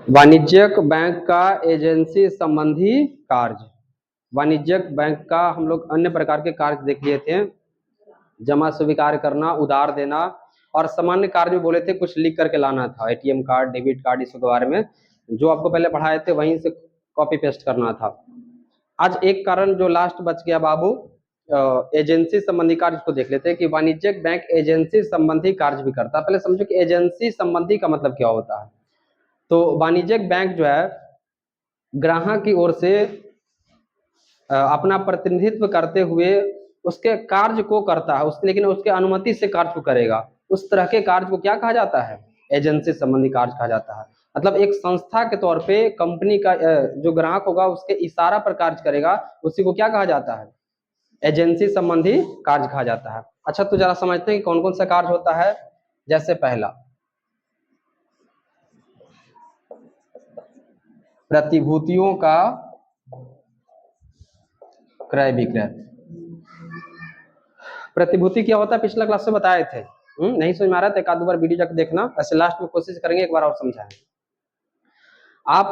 वाणिज्यिक बैंक का एजेंसी संबंधी कार्य। वाणिज्यिक बैंक का हम लोग अन्य प्रकार के कार्य देख लिए थे, जमा स्वीकार करना, उधार देना, और सामान्य कार्य भी बोले थे, कुछ लिख करके लाना था, एटीएम कार्ड, डेबिट कार्ड, इसके बारे में जो आपको पहले पढ़ाए थे वहीं से कॉपी पेस्ट करना था। आज एक कारण जो लास्ट बच गया बाबू, एजेंसी संबंधी कार्य को देख लेते हैं कि वाणिज्यिक बैंक एजेंसी संबंधी कार्य भी करता है। पहले समझो कि एजेंसी संबंधी का मतलब क्या होता है। तो वाणिज्यिक बैंक जो है ग्राहक की ओर से अपना प्रतिनिधित्व करते हुए उसके कार्य को करता है, उसके लेकिन उसके अनुमति से कार्य को करेगा, उस तरह के कार्य को क्या कहा जाता है? एजेंसी संबंधी कार्य कहा जाता है। मतलब एक संस्था के तौर पे कंपनी का जो ग्राहक होगा उसके इशारा पर कार्य करेगा, उसी को क्या कहा जाता है? एजेंसी संबंधी कार्य कहा जाता है। अच्छा, तो जरा समझते हैं कि कौन कौन सा कार्य होता है। जैसे पहला, प्रतिभूतियों का क्रय विक्रय। प्रतिभूति क्या होता है पिछला क्लास से बताए थे। नहीं समझ में आ रहा था, एक आध बार वीडियो जाकर देखना, ऐसे लास्ट में कोशिश करेंगे एक बार और समझाएं। आप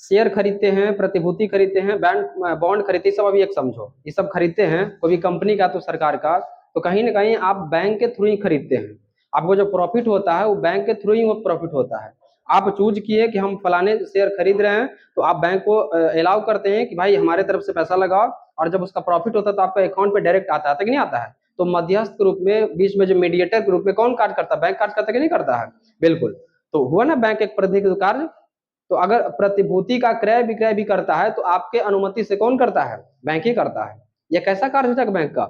शेयर खरीदते हैं, प्रतिभूति खरीदते हैं, बैंक बॉन्ड खरीदते हैं, सब अभी एक समझो, ये सब खरीदते हैं कोई भी कंपनी का तो सरकार का, तो कहीं ना कहीं आप बैंक के थ्रू ही खरीदते हैं। आपको जो प्रॉफिट होता है वो बैंक के थ्रू ही वो प्रॉफिट होता है। आप चूज किए कि हम फलाने शेयर खरीद रहे हैं, तो आप बैंक को अलाउ करते हैं कि भाई हमारे तरफ से पैसा लगाओ, और जब उसका प्रॉफिट होता है तो आपका अकाउंट पे डायरेक्ट आता है कि नहीं आता है। तो मध्यस्थ के रूप में, बीच में जो मीडिएटर के रूप में कौन कार्य करता है? बैंक कार्य करता है कि नहीं करता है? बिल्कुल। तो हुआ ना बैंक एक प्रतिनिधि कार्य। तो अगर प्रतिभूति का क्रय विक्रय भी करता है तो आपके अनुमति से कौन करता है? बैंक ही करता है। यह कैसा कार्य होता है बैंक का?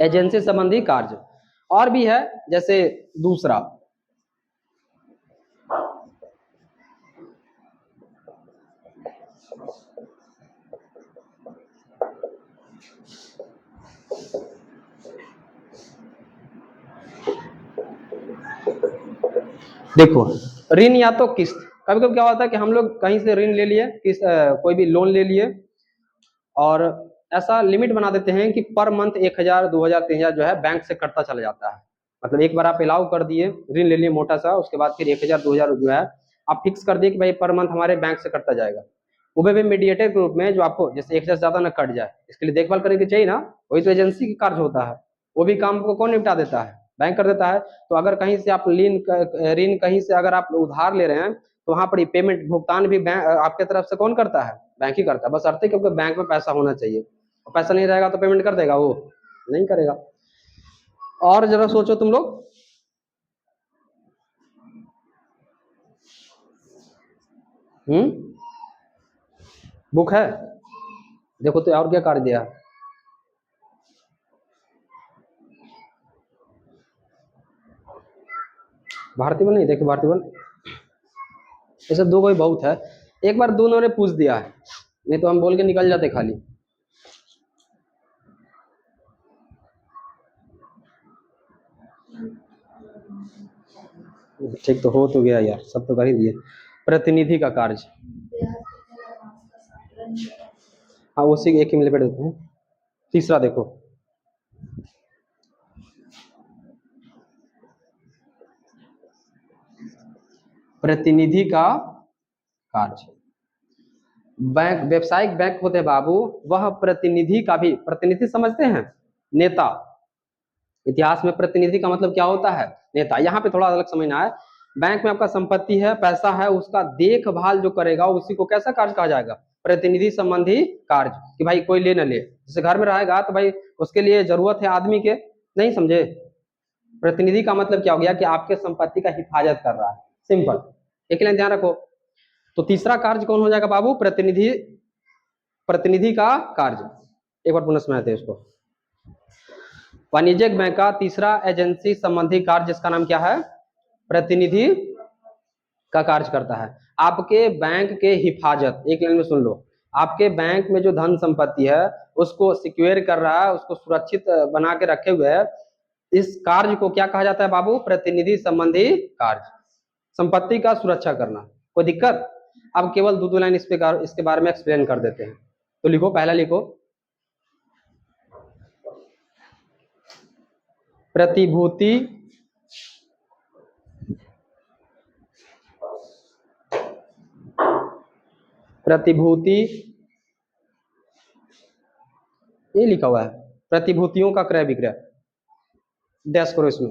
एजेंसी संबंधी कार्य। और भी है, जैसे दूसरा, देखो, ऋण या तो किस्त। कभी कभी क्या होता है कि हम लोग कहीं से ऋण ले लिए, कोई भी लोन ले लिए, और ऐसा लिमिट बना देते हैं कि पर मंथ 1000, 2000, 3000 जो है बैंक से कटता चला जाता है। मतलब एक बार आप अलाउ कर दिए, ऋण ले लिए मोटा सा, उसके बाद फिर 1000, 2000 जो है आप फिक्स कर दिए कि भाई पर मंथ हमारे बैंक से कटता जाएगा। वो भी मीडिएटर के रूप में, जो आपको जैसे 1000 से ज्यादा ना कट जाए, इसके लिए देखभाल करने की चाहिए ना, वही तो एजेंसी की कार्य होता है। वो भी काम को कौन निपटा देता है? बैंक कर देता है। तो अगर कहीं से आप ऋण कहीं से अगर आप उधार ले रहे हैं, तो वहां पर पेमेंट भुगतान भी बैंक आपके तरफ से कौन करता है? बैंक ही करता है। बस अर्थ है क्योंकि बैंक में पैसा होना चाहिए, पैसा नहीं रहेगा तो पेमेंट कर देगा? वो नहीं करेगा। और जरा सोचो तुम लोग, बुक है, देखो तो और क्या कार्य दिया। भारतीय वन नहीं, देखो भारतीय वन ऐसे दो कोई बहुत है। एक बार दोनों ने पूछ दिया है, नहीं तो हम बोल के निकल जाते खाली। ठीक तो हो तो गया यार, सब तो कर ही दिए। प्रतिनिधि का कार्य, हाँ उसी एक ही में लपेट देते हैं। तीसरा देखो, प्रतिनिधि का कार्य। बैंक, व्यवसायिक बैंक होते हैं बाबू, वह प्रतिनिधि का भी, प्रतिनिधि समझते हैं? नेता। इतिहास में प्रतिनिधि का मतलब क्या होता है? नेता। यहाँ पे थोड़ा अलग समझना है। बैंक में आपका संपत्ति है, पैसा है, उसका देखभाल जो करेगा उसी को कैसा कार्य कहा जाएगा? प्रतिनिधि संबंधी कार्य। कि भाई कोई ले ना ले, जैसे घर में रहेगा तो भाई उसके लिए जरूरत है आदमी के, नहीं समझे? प्रतिनिधि का मतलब क्या हो गया कि आपके संपत्ति का हिफाजत कर रहा है, सिंपल। एक लाइन ध्यान रखो। तो तीसरा कार्य कौन हो जाएगा बाबू? प्रतिनिधि, प्रतिनिधि का कार्य। एक बार पुनः सुनाते हैं इसको। वाणिज्यिक बैंक का तीसरा एजेंसी संबंधी कार्य, जिसका नाम क्या है? प्रतिनिधि का कार्य करता है। आपके बैंक के हिफाजत, एक लाइन में सुन लो, आपके बैंक में जो धन संपत्ति है उसको सिक्योर कर रहा है, उसको सुरक्षित बना के रखे हुए है। इस कार्य को क्या कहा जाता है बाबू? प्रतिनिधि संबंधी कार्य। संपत्ति का सुरक्षा करना। कोई दिक्कत? अब केवल दो लाइन इसके बारे में एक्सप्लेन कर देते हैं। तो लिखो, पहला लिखो, प्रतिभूति प्रतिभूति, ये लिखा हुआ है प्रतिभूतियों का क्रय विक्रय, डैश करो इसमें।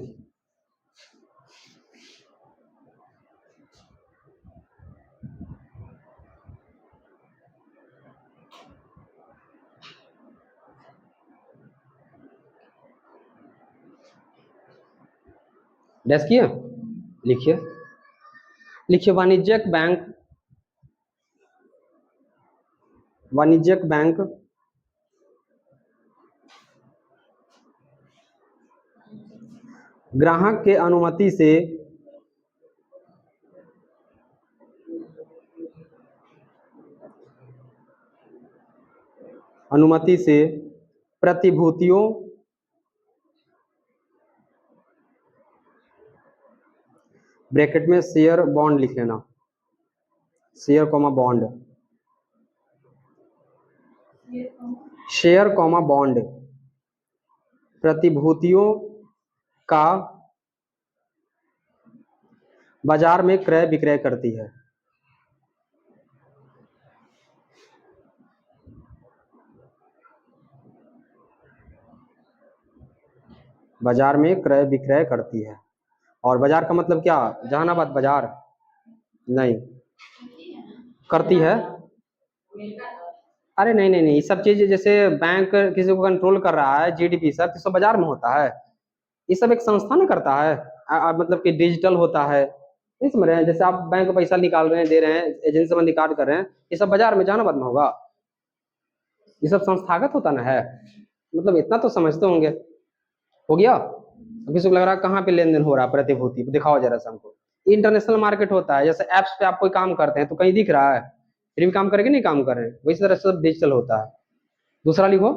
डैश किया, लिखिए लिखिए वाणिज्यिक बैंक, वाणिज्यिक बैंक ग्राहक के अनुमति से प्रतिभूतियों ब्रैकेट में शेयर बॉन्ड लिख लेना, share comma bond, share comma bond प्रतिभूतियों का बाजार में क्रय विक्रय करती है। बाजार में क्रय विक्रय करती है। और बाजार का मतलब क्या, जहानाबाद बाजार नहीं करती है। अरे नहीं नहीं नहीं, ये सब चीज जैसे बैंक किसी को कंट्रोल कर रहा है, जीडीपी सब, तो सब बाजार में होता है। ये सब एक संस्था ना करता है, मतलब कि डिजिटल होता है, नहीं समझ रहे हैं। जैसे आप बैंक पैसा निकाल रहे हैं, दे रहे हैं, एजेंसी में निकाल कर रहे हैं, ये सब बाजार में जहानाबाद में होगा। ये सब संस्थागत होता ना है, मतलब इतना तो समझते होंगे। हो गया। अब किसी को लग रहा है कहाँ पे लेन देन हो रहा है प्रतिभूति, दिखाओ जरा सा हमको। इंटरनेशनल मार्केट होता है, जैसे एप्स पे आप कोई काम करते हैं तो कहीं दिख रहा है, फिर भी काम करेंगे नहीं काम कर रहे हैं, वही तरह से सब डिजिटल होता है। दूसरा लिखो,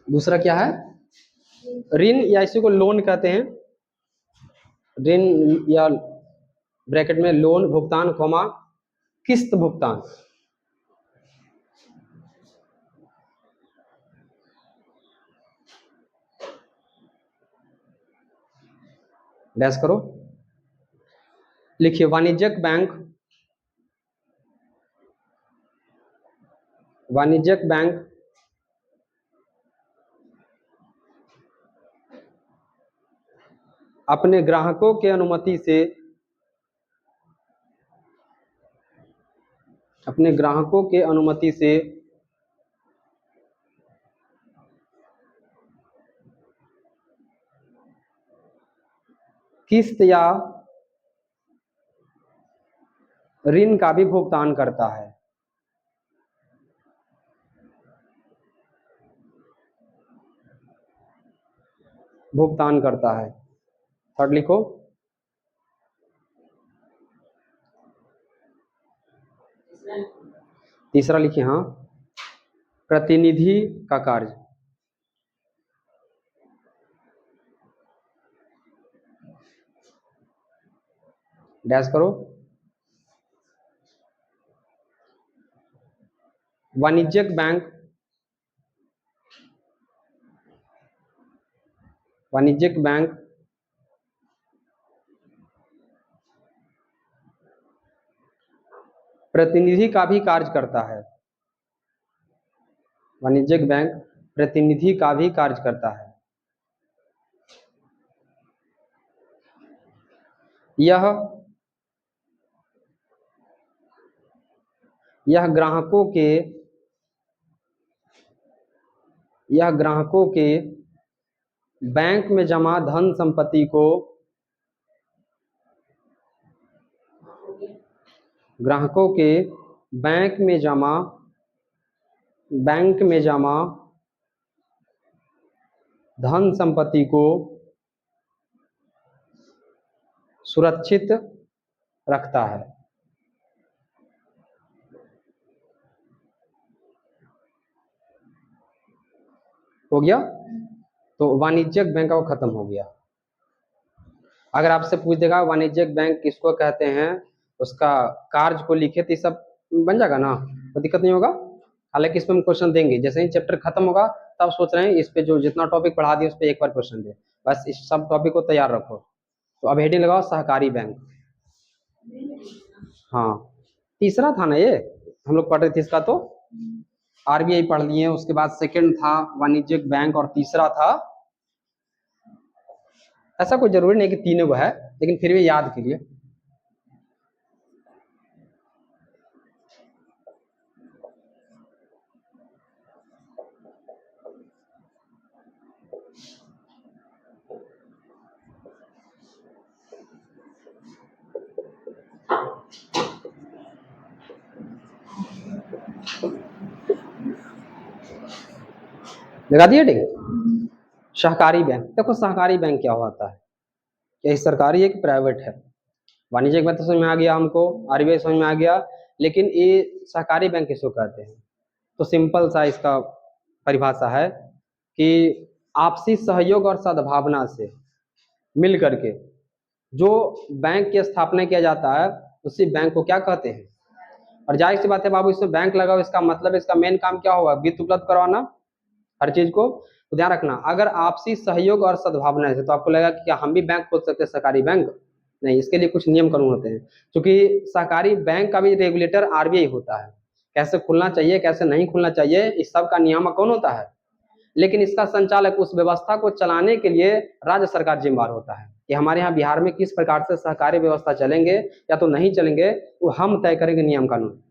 दूसरा क्या है, ऋण या इसी को लोन कहते हैं, ऋण या ब्रैकेट में लोन भुगतान कॉमा किस्त भुगतान। डैश करो, लिखिए वाणिज्यिक बैंक, वाणिज्यिक बैंक अपने ग्राहकों के अनुमति से, अपने ग्राहकों के अनुमति से किस्त या ऋण का भी भुगतान करता है। भुगतान करता है। थर्ड लिखो, तीसरा लिखिए, हाँ, प्रतिनिधि का कार्य। डैश करो, वाणिज्यिक बैंक, वाणिज्यिक बैंक प्रतिनिधि का भी कार्य करता है। वाणिज्यिक बैंक प्रतिनिधि का भी कार्य करता है। यह ग्राहकों के, यह ग्राहकों के बैंक में जमा धन संपत्ति को, ग्राहकों के बैंक में जमा धन संपत्ति को सुरक्षित रखता है। हो गया। तो वाणिज्यिक बैंक का वो खत्म हो गया। अगर आपसे पूछ देगा वाणिज्यिक बैंक किसको कहते हैं, उसका कार्य को लिखे तो सब बन जाएगा ना, तो दिक्कत नहीं होगा। हालांकि इसमें हम क्वेश्चन देंगे, जैसे ही चैप्टर खत्म होगा तब सोच रहे हैं इस पे जो जितना टॉपिक पढ़ा दिया उस पर एक बार क्वेश्चन दे। बस इस सब टॉपिक को तैयार रखो। तो अब हेडिंग लगाओ सहकारी बैंक। हाँ तीसरा था ना ये, हम लोग पढ़ रहे थे इसका। तो आरबीआई पढ़ लिए, उसके बाद सेकंड था वाणिज्यिक बैंक, और तीसरा था, ऐसा कोई जरूरी नहीं कि तीनों को है, लेकिन फिर भी याद कीजिए। लगा दिए ठीक। सहकारी बैंक, देखो सहकारी बैंक क्या होता है, क्या सरकारी है कि प्राइवेट है? वाणिज्यिक बैंक तो समझ में आ गया हमको, आरबीआई समझ में आ गया, लेकिन ये सहकारी बैंक किसको कहते हैं? तो सिंपल सा इसका परिभाषा है कि आपसी सहयोग और सद्भावना से मिल करके जो बैंक की स्थापना किया जाता है उसी बैंक को क्या कहते हैं। और जाहिर सी बात है बाबू, इसमें बैंक लगा हो, इसका मतलब इसका मेन काम क्या होगा? वित्त उपलब्ध करवाना हर चीज को। तो ध्यान रखना, अगर आपसी सहयोग और सद्भावना है तो आपको लगेगा कि क्या हम भी बैंक खोल सकते हैं सहकारी बैंक? नहीं, इसके लिए कुछ नियम कानून होते हैं, क्योंकि सहकारी बैंक का भी रेगुलेटर आरबीआई होता है। कैसे खुलना चाहिए, कैसे नहीं खुलना चाहिए, इस सब का नियामक कौन होता है? लेकिन इसका संचालक, उस व्यवस्था को चलाने के लिए राज्य सरकार जिम्मेदार होता है कि हमारे यहाँ बिहार में किस प्रकार से सहकारी व्यवस्था चलेंगे या तो नहीं चलेंगे, वो हम तय करेंगे नियम कानून।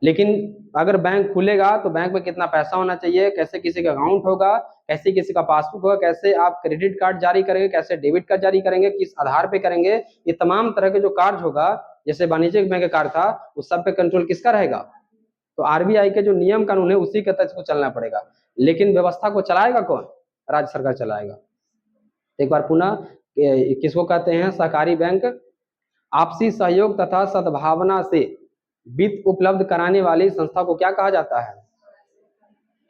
लेकिन अगर बैंक खुलेगा तो बैंक में कितना पैसा होना चाहिए, कैसे किसी का अकाउंट होगा, कैसे किसी का पासबुक होगा, कैसे आप क्रेडिट कार्ड जारी करेंगे, कैसे डेबिट कार्ड जारी करेंगे, किस आधार पे करेंगे, ये तमाम तरह के जो कार्य होगा, जैसे वाणिज्यिक बैंक का कार्य था, उस सब पे कंट्रोल किसका रहेगा? तो आरबीआई के जो नियम कानून है उसी के तहत को चलना पड़ेगा। लेकिन व्यवस्था को चलाएगा कौन? राज्य सरकार चलाएगा। एक बार पुनः, किसको कहते हैं सहकारी बैंक? आपसी सहयोग तथा सद्भावना से वित्त उपलब्ध कराने वाली संस्था को क्या कहा जाता है?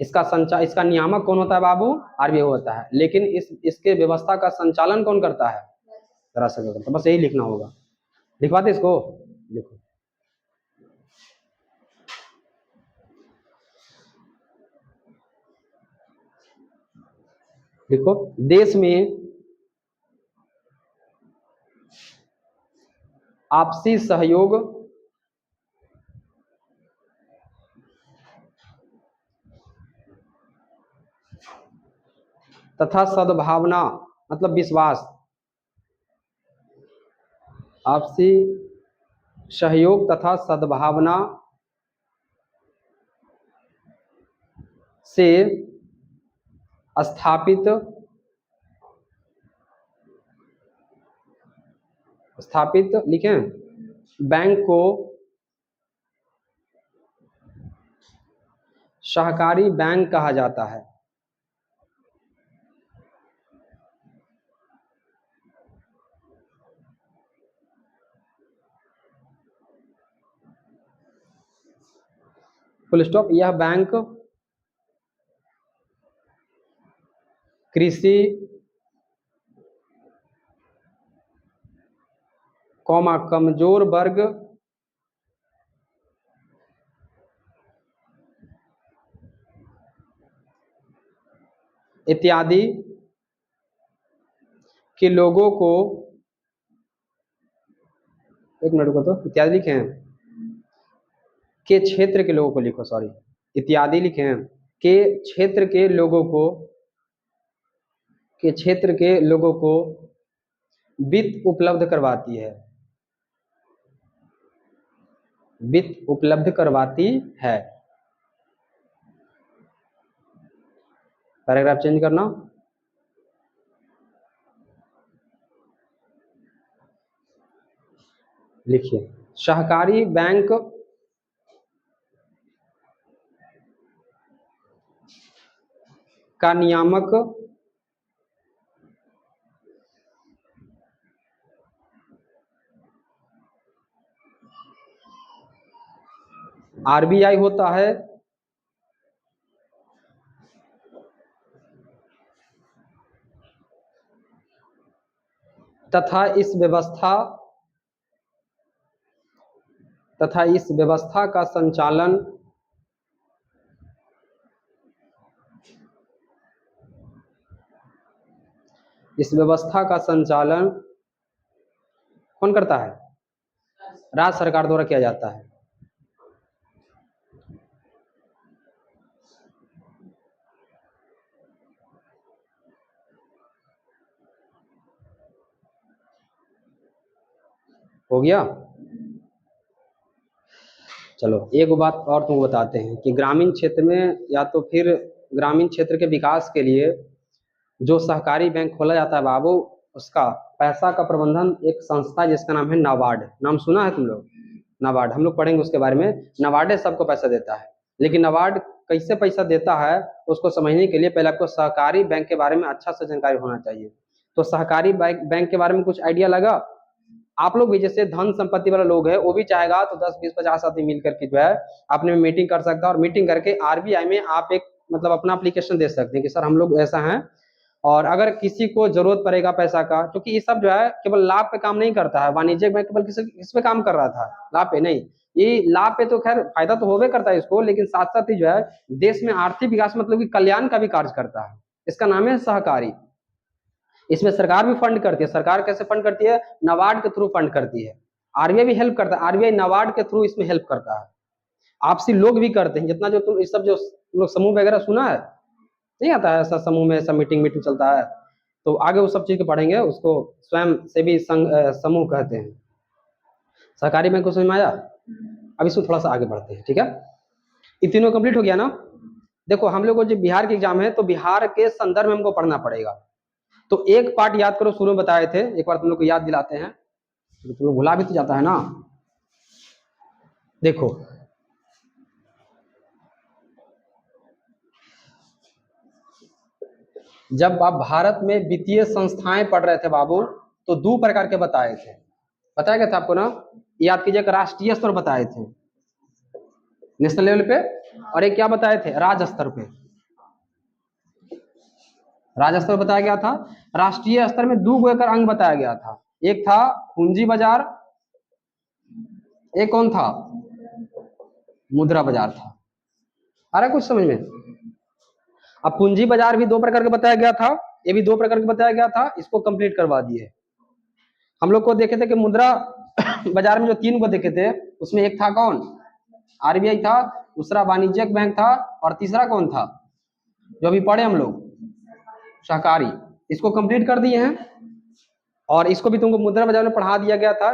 इसका नियामक कौन होता है बाबू? आरबीआई होता है। लेकिन इसके व्यवस्था का संचालन कौन करता है? राज्य सरकार करता है। बस यही लिखना होगा। लिखवाते इसको, लिखो। देखो, देश में आपसी सहयोग तथा सद्भावना मतलब विश्वास, आपसी सहयोग तथा सद्भावना से स्थापित लिखें बैंक को सहकारी बैंक कहा जाता है। Full stop. यह बैंक कृषि कमजोर वर्ग इत्यादि के लोगों को, एक मिनट को, तो इत्यादि लिखे हैं के क्षेत्र के लोगों को लिखो, सॉरी, इत्यादि लिखे हैं के क्षेत्र के लोगों को, वित्त उपलब्ध करवाती है, वित्त उपलब्ध करवाती है। पैराग्राफ चेंज करना। लिखिए, सहकारी बैंक का नियामक आरबीआई होता है तथा इस व्यवस्था का संचालन इस व्यवस्था का संचालन कौन करता है? राज्य सरकार द्वारा किया जाता है। हो गया? चलो एक बात और तुमको बताते हैं कि ग्रामीण क्षेत्र में या तो फिर ग्रामीण क्षेत्र के विकास के लिए जो सहकारी बैंक खोला जाता है बाबू, उसका पैसा का प्रबंधन एक संस्था है जिसका नाम है नाबार्ड। नाम सुना है तुम लोग? नाबार्ड, हम लोग पढ़ेंगे उसके बारे में। नाबार्ड सबको पैसा देता है, लेकिन नाबार्ड कैसे पैसा देता है उसको समझने के लिए पहले आपको सहकारी बैंक के बारे में अच्छा से जानकारी होना चाहिए। तो सहकारी बैंक के बारे में कुछ आइडिया लगा? आप लोग भी जैसे धन संपत्ति वाला लोग है, वो भी चाहेगा तो 10 20 50 आदमी मिल करके जो है अपने में मीटिंग कर सकता है, और मीटिंग करके आरबीआई में आप एक मतलब अपना एप्लीकेशन दे सकते हैं कि सर हम लोग ऐसा हैं, और अगर किसी को जरूरत पड़ेगा पैसा का, क्योंकि ये सब जो है केवल लाभ पे काम नहीं करता है। वाणिज्यिक बैंक केवल किस पे काम कर रहा था? लाभ पे नहीं। ये लाभ पे तो खैर फायदा तो होबे करता है इसको, लेकिन साथ साथ ही जो है देश में आर्थिक विकास मतलब कि कल्याण का भी कार्य करता है। इसका नाम है सहकारी। इसमें सरकार भी फंड करती है। सरकार कैसे फंड करती है? नाबार्ड के थ्रू फंड करती है। आरबीआई भी हेल्प करता है, आरबीआई नाबार्ड के थ्रू इसमें हेल्प करता है। आपसी लोग भी करते हैं, जितना जो तुम इस सब जो लोग समूह वगैरह सुना है, नहीं आता है ऐसा समूह में ऐसा मीटिंग चलता है, तो आगे वो सब चीज पढ़ेंगे, उसको स्वयं सेवी संघ समूह कहते हैं। सहकारी बैंक को समझ में आया? अब इसको थोड़ा सा आगे बढ़ते हैं, ठीक है? ये तीनों कंप्लीट हो गया ना? देखो हम लोग को जो बिहार की एग्जाम है, तो बिहार के संदर्भ में हमको पढ़ना पड़ेगा। तो एक पार्ट याद करो, शुरू में बताए थे, एक बार तुम लोग को याद दिलाते हैं, तो तुम लोग भुला भी तो जाता है ना। देखो जब आप भारत में वित्तीय संस्थाएं पढ़ रहे थे बाबू, तो दो प्रकार के बताए थे। बताया गया था आपको ना? याद कीजिएगा, राष्ट्रीय स्तर बताए थे, नेशनल लेवल पे, और एक क्या बताए थे? राज्य स्तर पे। राज्य स्तर बताया गया था। राष्ट्रीय स्तर में दो एकर अंग बताया गया था। एक था पूंजी बाजार, एक कौन था? मुद्रा बाजार था। आ रहा है कुछ समझ में? अब पूंजी बाजार भी दो प्रकार का बताया गया था, ये भी दो प्रकार का बताया गया था, इसको कंप्लीट करवा दिए। हम लोग को देखे थे कि मुद्रा बाजार में जो तीन को देखे थे, उसमें एक था कौन? आरबीआई था, दूसरा वाणिज्यिक बैंक था, और तीसरा कौन था जो अभी पढ़े हम लोग? सहकारी। इसको कंप्लीट कर दिए हैं, और इसको भी तुमको मुद्रा बाजार में पढ़ा दिया गया था,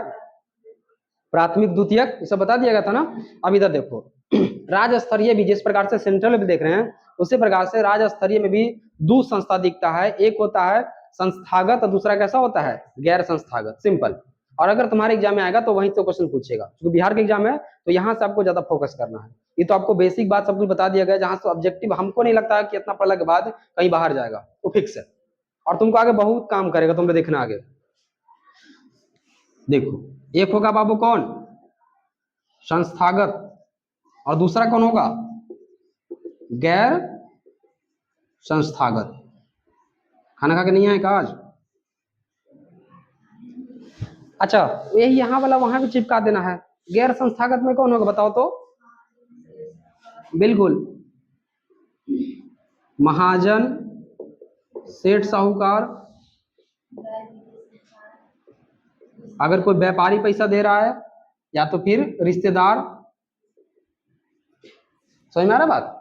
प्राथमिक द्वितीयक ये सब बता दिया गया था ना। अब इधर देखो, राज्य स्तरीय भी जिस प्रकार से सेंट्रल में देख रहे हैं, उसी प्रकार से राज्य स्तरीय में भी दो संस्था दिखता है। एक होता है संस्थागत और दूसरा कैसा होता है? गैर संस्थागत। सिंपल। और अगर तुम्हारे एग्जाम में आएगा तो वहीं से क्वेश्चन पूछेगा, क्योंकि बिहार के एग्जाम है तो यहाँ से आपको ज्यादा फोकस करना है। ये तो आपको बेसिक बात सब कुछ बता दिया गया, जहां से ऑब्जेक्टिव हमको नहीं लगता है कि इतना पढ़ने के बाद कहीं बाहर जाएगा, तो फिक्स है। और तुमको आगे बहुत काम करेगा, तुमने देखना आगे। देखो एक होगा बाबू कौन? संस्थागत, और दूसरा कौन होगा? गैर संस्थागत। खाना खा के नहीं आए का आज? अच्छा, यही यहाँ वाला वहां भी चिपका देना है। गैर संस्थागत में कौन होगा बताओ तो? बिल्कुल, महाजन, सेठ साहूकार। अगर कोई व्यापारी पैसा दे रहा है, या तो फिर रिश्तेदार। समझ में आ रहा बात?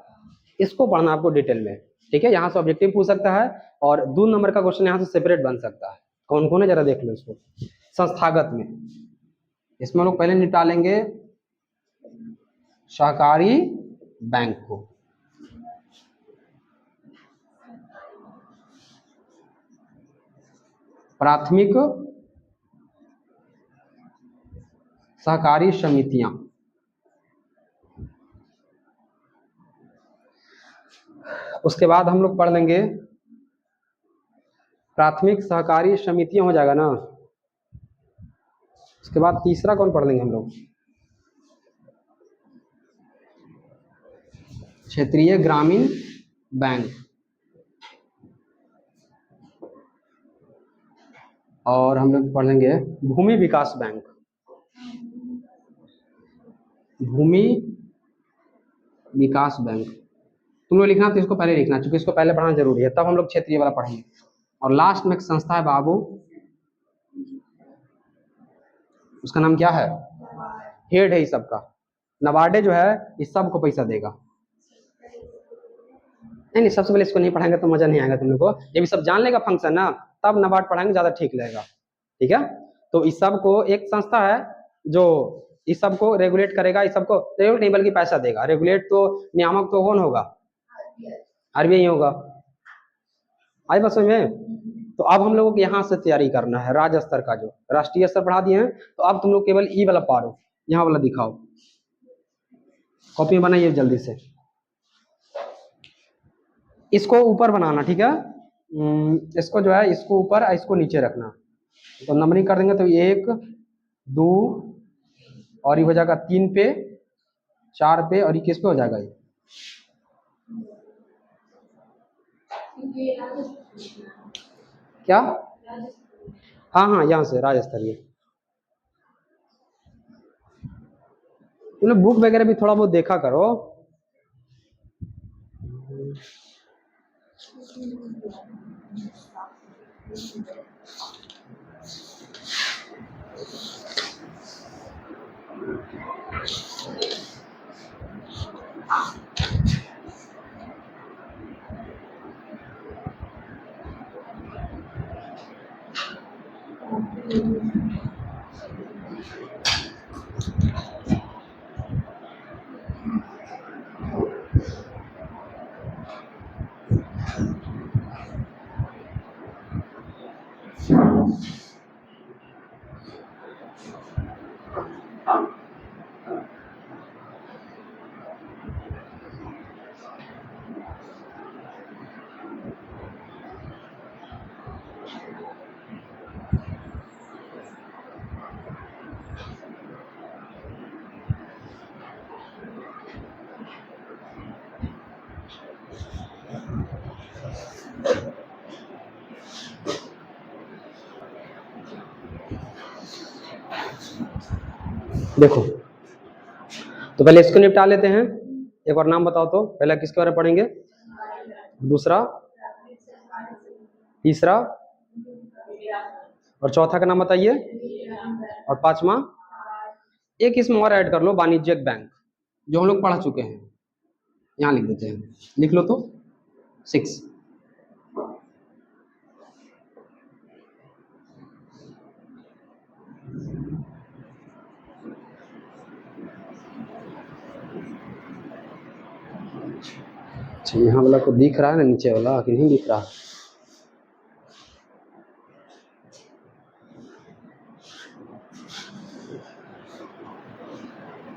इसको पढ़ना आपको डिटेल में, ठीक है? यहाँ से ऑब्जेक्टिव पूछ सकता है, और 2 नंबर का क्वेश्चन यहाँ से सेपरेट बन सकता है। कौन कौन है जरा देख लो इसको। संस्थागत में इसमें लोग पहले निपटा लेंगे सहकारी बैंक को। प्राथमिक सहकारी समितियां, उसके बाद हम लोग पढ़ लेंगे प्राथमिक सहकारी समितियां, हो जाएगा ना। उसके बाद तीसरा कौन पढ़ लेंगे हम लोग? क्षेत्रीय ग्रामीण बैंक, और हम लोग पढ़ लेंगे भूमि विकास बैंक। भूमि विकास बैंक तुम लोग लिखना, तो इसको पहले लिखना, क्योंकि इसको पहले पढ़ना जरूरी है, तब हम लोग क्षेत्रीय वाला पढ़ेंगे। और लास्ट में एक संस्था है बाबू, उसका नाम क्या है, हेड है इस सबका, नबार्डे जो है इस सब को पैसा देगा। नहीं नहीं, सबसे पहले इसको नहीं पढ़ाएंगे तो मजा नहीं आएगा तुम लोग को, जब ये सब जान लेगा फंक्शन ना तब नबार्ड पढ़ाएंगे, ज्यादा ठीक रहेगा। ठीक है, तो इस सब को एक संस्था है जो इस सब को रेगुलेट करेगा, इस सबको रेगुलेट नहीं बल्कि पैसा देगा। रेगुलेट तो नियामक तो कौन होगा, आरबीआई होगा। आई बस में। तो अब हम लोगों को यहाँ से तैयारी करना है राज्य स्तर का, जो राष्ट्रीय स्तर पढ़ा दिए हैं, तो अब तुम लोग केवल ई वाला पढ़ो, यहाँ वाला दिखाओ, कॉपी बनाइए जल्दी से, इसको ऊपर बनाना। ठीक है, इसको जो है इसको ऊपर इसको नीचे रखना। तो नंबरिंग कर देंगे तो 1 2 और ये हो जाएगा 3 पे, 4 पे, और ये किस पे हो जाएगा, ये क्या, हाँ हाँ यहाँ से राज्य स्तरीय। तुम लोग बुक वगैरह भी थोड़ा बहुत देखा करो। देखो, तो पहले इसको निपटा लेते हैं। एक और नाम बताओ तो, पहला किसके बारे में पढ़ेंगे, दूसरा, तीसरा, और चौथा का नाम बताइए, और पांचवा, एक इसमें और ऐड कर लो, वाणिज्यिक बैंक, जो हम लोग पढ़ चुके हैं, यहाँ लिख देते हैं, लिख लो तो 6। अच्छा, यहाँ वाला को दिख रहा है ना, नीचे वाला कि नहीं दिख रहा,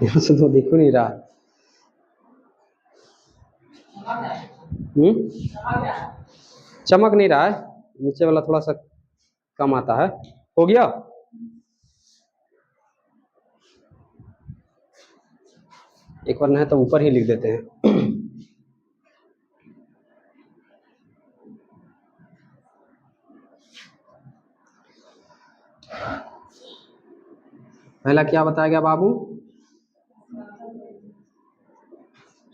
यहाँ से तो दिख नहीं रहा। चमक नहीं रहा है, नीचे वाला थोड़ा सा कम आता है। हो गया, एक बार नहीं तो ऊपर ही लिख देते हैं। पहला क्या बताया गया बाबू,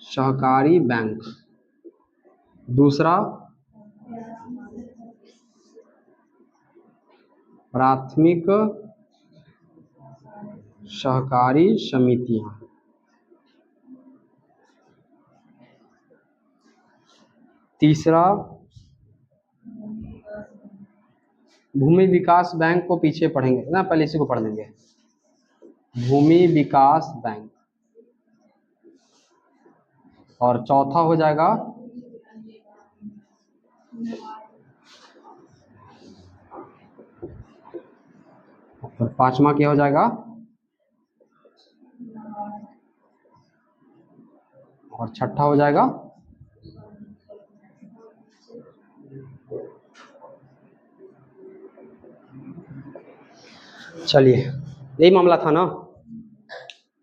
सहकारी बैंक, दूसरा प्राथमिक सहकारी समितियां, तीसरा भूमि विकास बैंक को पीछे पढ़ेंगे ना, पहले इसी को पढ़ लेंगे, भूमि विकास बैंक, और चौथा हो जाएगा और पांचवा क्या हो जाएगा, और छठा हो जाएगा चलिए, यही मामला था ना,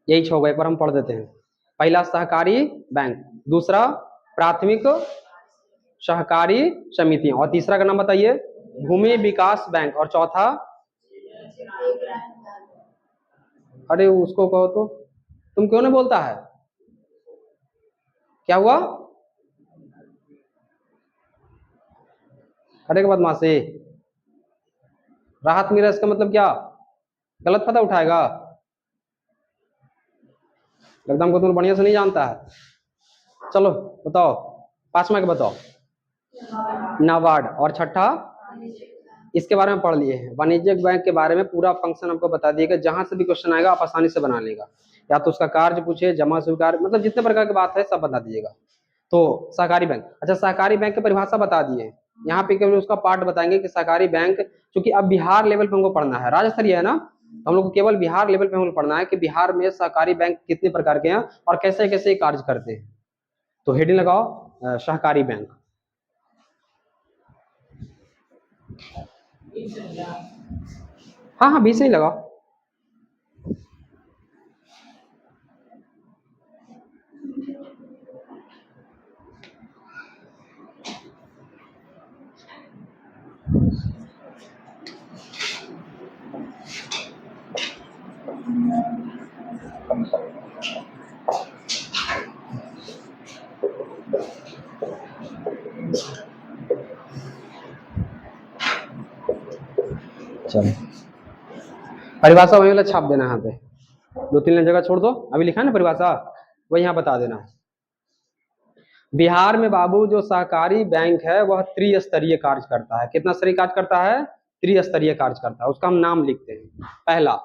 यही 6 एक बार हम पढ़ देते हैं। पहला सहकारी बैंक, दूसरा प्राथमिक सहकारी समितियां, और तीसरा का नाम बताइए, भूमि विकास बैंक, और चौथा, अरे उसको कहो तो, तुम क्यों नहीं बोलता है, क्या हुआ, खड़े के बाद माँ से राहत मिला, इसका मतलब क्या? गलत पता उठाएगा? लगता हमको तुम बढ़िया से नहीं जानता है। चलो बताओ, 5वां का बताओ। नाबार्ड। और छठा? इसके बारे में पढ़ लिए हैं, वाणिज्यिक बैंक के बारे में पूरा फंक्शन हमको बता दिएगा। जहां से भी क्वेश्चन आएगा आप आसानी से बना लेगा, या तो उसका कार्य पूछे, जमा स्वीकार, मतलब जितने प्रकार की बात है सब बता दीजिएगा। तो सहकारी बैंक, अच्छा सहकारी बैंक की परिभाषा बता दिए। यहाँ पे केवल उसका पार्ट बताएंगे कि सहकारी बैंक, क्योंकि अब बिहार लेवल पे हमको पढ़ना है, राज्य स्तरीय है ना, तो हम लोग को केवल बिहार लेवल पे हमको पढ़ना है कि बिहार में सहकारी बैंक कितने प्रकार के हैं और कैसे कैसे कार्य करते हैं। तो हेडिंग लगाओ सहकारी बैंक। हाँ हाँ 20 ही लगाओ। चलो परिभाषा वही वाला छाप देना यहाँ पे, 2-3 जगह छोड़ दो, अभी लिखा है ना परिभाषा, वही यहाँ बता देना। बिहार में बाबू जो सहकारी बैंक है वह त्रिस्तरीय कार्य करता है। कितना स्तरीय कार्य करता है? त्रिस्तरीय कार्य करता है। उसका हम नाम लिखते हैं। पहला,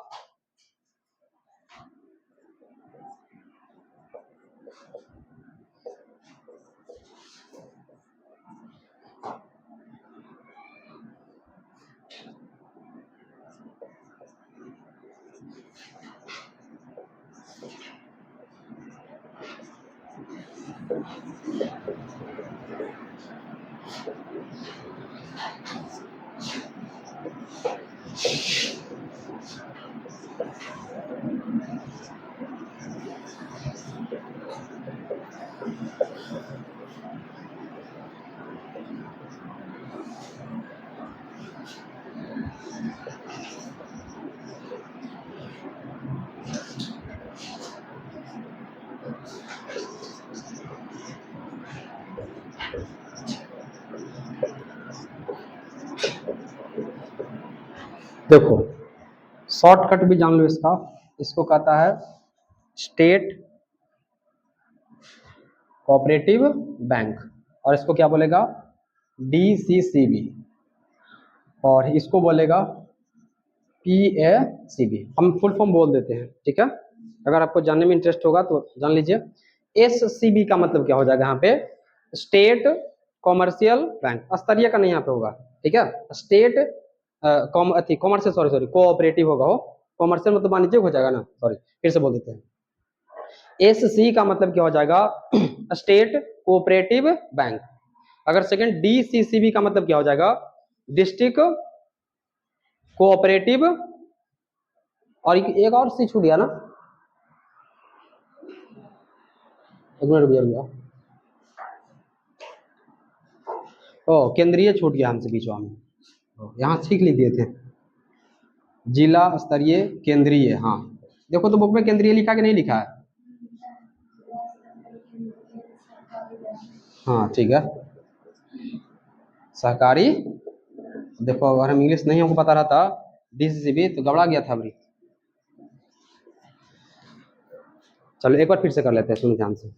देखो शॉर्टकट भी जान लो इसका, इसको कहता है स्टेट कोऑपरेटिव बैंक, और इसको क्या बोलेगा? DCCB, और इसको बोलेगा PACB। हम फुल फॉर्म बोल देते हैं, ठीक है? अगर आपको जानने में इंटरेस्ट होगा तो जान लीजिए। SCB का मतलब क्या हो जाएगा यहाँ पे? State commercial bank. स्तरीय का नहीं यहाँ पे होगा, ठीक है? स्टेट कॉमर्शियल, सॉरी कोऑपरेटिव होगा हो, कॉमर्शियल मतलब वाणिज्यिक हो जाएगा ना, सॉरी फिर से बोल देते हैं। SC का मतलब क्या हो जाएगा? State cooperative bank. अगर सेकंड DCCB का मतलब क्या हो जाएगा? डिस्ट्रिक्ट कोऑपरेटिव, और एक और सी छूट गया ना, एक मिनट भैया, ओ केंद्रीय छूट गया हमसे बीच में, यहाँ सीख ली दिए थे, जिला स्तरीय केंद्रीय। हाँ देखो तो बुक में केंद्रीय लिखा कि नहीं लिखा है? हाँ ठीक है। सहकारी, देखो अगर हम इंग्लिश नहीं हमको पता रहता DCCB तो गबड़ा गया था अभी। चलो एक बार फिर से कर लेते हैं, सुन ध्यान से।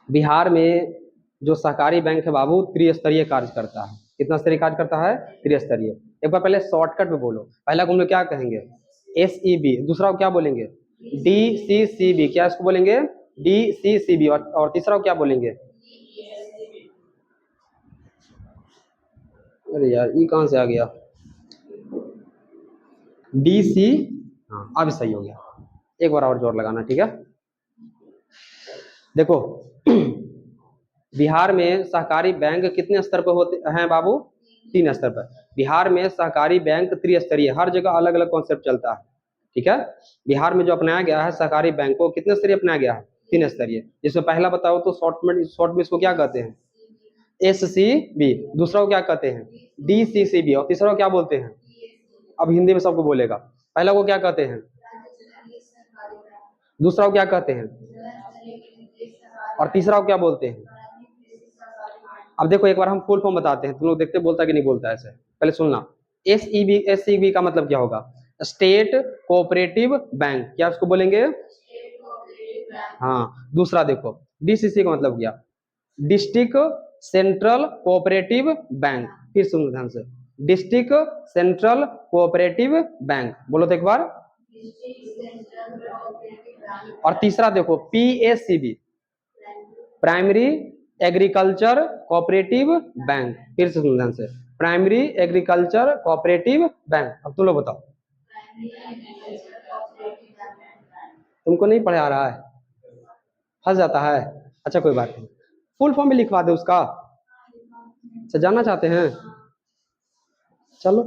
बिहार में जो सहकारी बैंक है बाबू त्रिस्तरीय कार्य करता है। कितना स्तरीय कार्य करता है? त्रिस्तरीय। एक बार पहले शॉर्टकट में बोलो। पहला को हम लोग क्या कहेंगे? SEB। दूसरा को क्या बोलेंगे? DCCB। क्या इसको बोलेंगे? DCCB। और तीसरा को क्या बोलेंगे? अरे यार ये कहाँ से आ गया? DC। हाँ अब सही हो गया, एक बार और जोर लगाना, ठीक है? देखो बिहार में सहकारी बैंक कितने स्तर पर होते हैं बाबू? 3 स्तर पर। बिहार में सहकारी बैंक त्रिस्तरीय, हर जगह अलग अलग कॉन्सेप्ट चलता है, ठीक है? बिहार में जो अपनाया गया है सहकारी बैंक को कितने स्तरीय अपनाया गया है? 3 स्तरीय। जिसमें पहला बताओ तो शॉर्ट में इसको क्या कहते हैं? SCB। दूसरा को क्या कहते हैं? DCCB। और तीसरा को क्या बोलते हैं? अब हिंदी में सबको बोलेगा। पहला को क्या कहते हैं? दूसरा को क्या कहते हैं? और तीसरा को क्या बोलते हैं? अब देखो एक बार हम फुल फॉर्म बताते हैं, तुम लोग देखते बोलता कि नहीं बोलता है ऐसे, पहले सुनना। SEB का मतलब क्या होगा? स्टेट कोऑपरेटिव बैंक, क्या उसको बोलेंगे? हाँ। दूसरा देखो DCC का मतलब क्या? District central cooperative bank. फिर सुनो ध्यान से, डिस्ट्रिक्ट सेंट्रल कोऑपरेटिव बैंक, बोलो तो एक बार। और तीसरा देखो PACB, primary agriculture cooperative bank. फिर से सुनो ध्यान से, प्राइमरी एग्रीकल्चर कोऑपरेटिव बैंक। अब तुम लोग बताओ, तुमको नहीं पढ़ा आ रहा है, फंस जाता है? अच्छा कोई बात नहीं, फुल फॉर्म में लिखवा दे उसका। अच्छा जानना चाहते हैं, चलो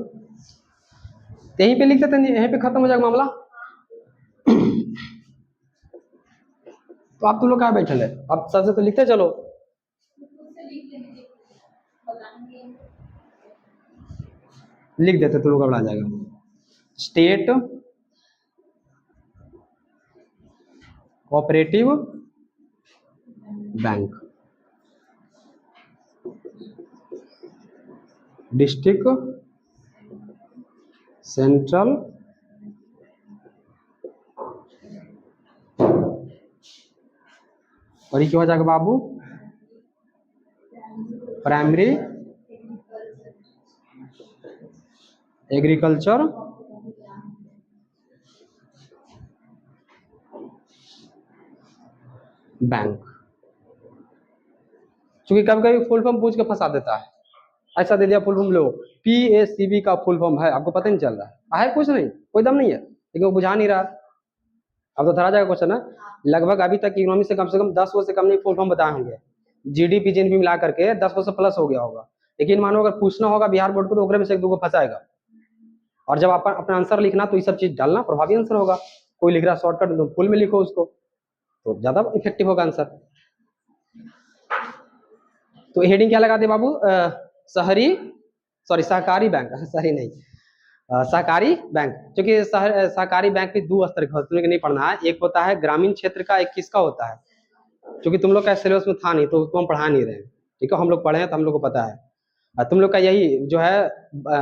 यहीं पे लिख देते हैं, यहीं पे खत्म हो जाएगा मामला। तो आप तुम लोग कहाँ बैठे है, अब सर से तो लिखते चलो। लिख देते तुम लोग घबरा जाएगा। State cooperative bank, district central और ये क्या हो जाएगा बाबू? Primary agriculture bank. क्योंकि कभी कभी फुल फॉर्म पूछ के फंसा देता है, ऐसा दे दिया फुल फॉर्म, लो PACB का फुल फॉर्म है, आपको पता नहीं चल रहा है कुछ नहीं, कोई दम नहीं है, लेकिन वो बुझा नहीं रहा। अब तो धरा जाएगा क्वेश्चन है। लगभग अभी तक इकोनॉमी से कम 10 वर्ष से कम नहीं फुल फॉर्म बताए होंगे, GDP GNP मिला करके 10 वर्ष प्लस हो गया होगा। लेकिन मानो अगर पूछना होगा बिहार बोर्ड को तो ओकरे में से एक दो को फंसाएगा। और जब आप अपना आंसर लिखना तो ये सब चीज डालना, प्रभावी आंसर होगा। कोई लिख रहा शॉर्टकट तो फुल में लिखो उसको, तो ज्यादा इफेक्टिव होगा आंसर। तो हेडिंग क्या लगा दे बाबू? सहकारी बैंक, सॉरी नहीं, सहकारी बैंक। क्योंकि सहकारी बैंक भी दो स्तर का होता है, नहीं पढ़ना है। एक होता है ग्रामीण क्षेत्र का, एक किसका होता है? क्योंकि तुम लोग का सिलेबस में था नहीं तो उसको हम पढ़ा नहीं रहे हैं, ठीक है? हम लोग पढ़े हैं तो हम लोग को पता है। तुम लोग का यही जो है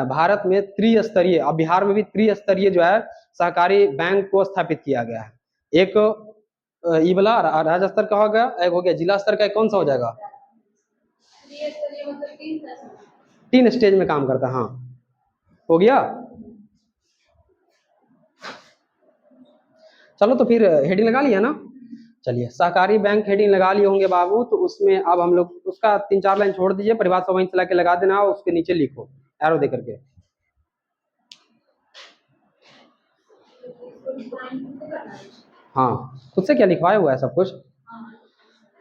भारत में त्रिस्तरीय, अब बिहार में भी त्रिस्तरीय जो है सहकारी बैंक को स्थापित किया गया है। एक ये वाला राज्य स्तर का हो गया, एक हो गया जिला स्तर का, कौन सा हो जाएगा? 3 स्टेज में काम करता है। हाँ हो गया। चलो तो फिर हेडिंग लगा लिया ना। चलिए सहकारी बैंक हेडिंग लगा लिए होंगे बाबू, तो उसमें अब हम लोग उसका 3-4 लाइन छोड़ दीजिए, परिभाषा वहीं चला के लगा देना, उसके नीचे लिखो एरो दे करके। हाँ खुद से क्या लिखवाया हुआ है सब कुछ,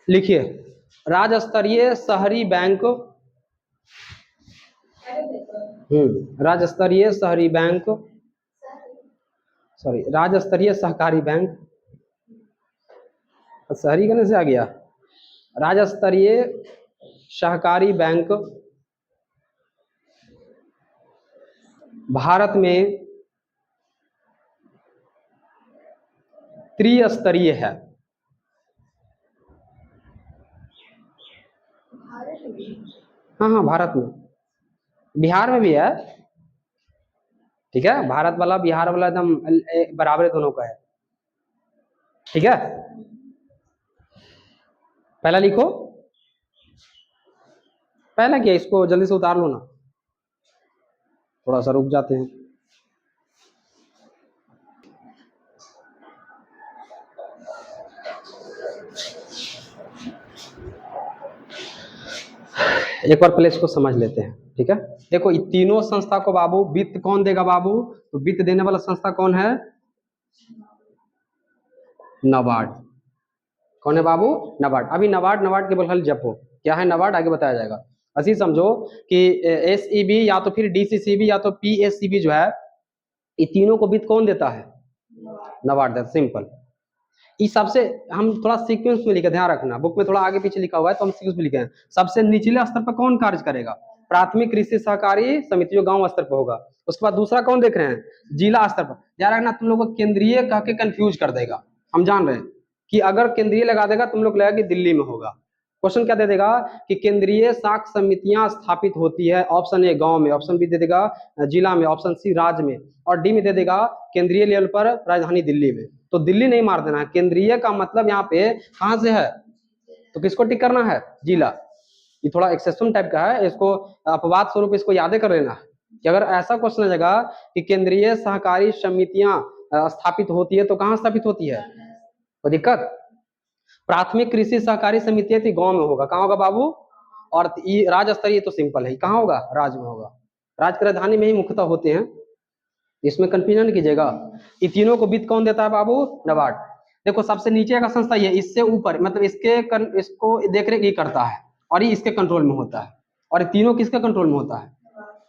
लिखिए। राज्य स्तरीय शहरी बैंक, राज्य स्तरीय शहरी बैंक, सॉरी राज्य स्तरीय सहकारी बैंक, शहरी कहने से आ गया, राज्य स्तरीय सहकारी बैंक भारत में त्रिस्तरीय है। हाँ हाँ भारत में, बिहार में भी है, ठीक है? भारत वाला बिहार वाला एकदम बराबर दोनों का है, ठीक है? पहला लिखो, पहला क्या, इसको जल्दी से उतार लो ना, थोड़ा सा रुक जाते हैं। एक बार पहले इसको समझ लेते हैं, ठीक है? देखो ये तीनों संस्था को बाबू वित्त कौन देगा बाबू? तो वित्त देने वाला संस्था कौन है? नाबार्ड। कौन है बाबू? नाबार्ड। अभी नाबार्ड के बलहल जपो, क्या है नाबार्ड आगे बताया जाएगा। ऐसे समझो कि SEB या तो फिर DCCB या तो PACB जो है, ये तीनों को वित्त कौन देता है? नाबार्ड देता, सिंपल। इस सबसे हम थोड़ा सीक्वेंस में लिखे, ध्यान रखना, बुक में थोड़ा आगे पीछे लिखा हुआ है तो हम सीक्वेंस में लिखे हैं। सबसे निचले स्तर पर कौन कार्य करेगा? प्राथमिक कृषि सहकारी समिति जो गांव स्तर पर होगा। उसके बाद दूसरा कौन देख रहे हैं? जिला स्तर पर। ध्यान रखना, तुम लोग को केंद्रीय कह के कंफ्यूज कर देगा, हम जान रहे हैं कि अगर केंद्रीय लगा देगा तुम लोग लगेगा कि दिल्ली में होगा, क्वेश्चन क्या दे देगा कि केंद्रीय साख समितियां स्थापित होती है, ऑप्शन ए गांव में, ऑप्शन बी दे देगा जिला में, ऑप्शन सी राज्य में, और डी में दे देगा केंद्रीय लेवल पर राजधानी दिल्ली में। तो दिल्ली नहीं मार देना है, केंद्रीय का मतलब यहाँ पे कहां से है, तो किसको टिक करना है, जिला। ये थोड़ा एक्सेप्शन टाइप का है, इसको अपवाद स्वरूप इसको याद कर लेना है कि अगर ऐसा क्वेश्चन आ जाएगा कि केंद्रीय सहकारी समितियां स्थापित होती है तो कहां स्थापित होती है, कोई दिक्कत। प्राथमिक कृषि सहकारी समिति थी गांव में होगा, कहाँ होगा बाबू, और राज्य स्तरीय तो सिंपल है, कहाँ होगा, राज्य में होगा, राज्य की राजधानी में ही मुख्यतः होते हैं, इसमें कंफ्यूजन नहीं कीजिएगा। ये तीनों को वित्त कौन देता है बाबू, नाबार्ड। देखो सबसे नीचे का संस्था ये, इससे ऊपर मतलब इसको देखरेख ये करता है और ये इसके कंट्रोल में होता है, और ये तीनों किसके कंट्रोल में होता है,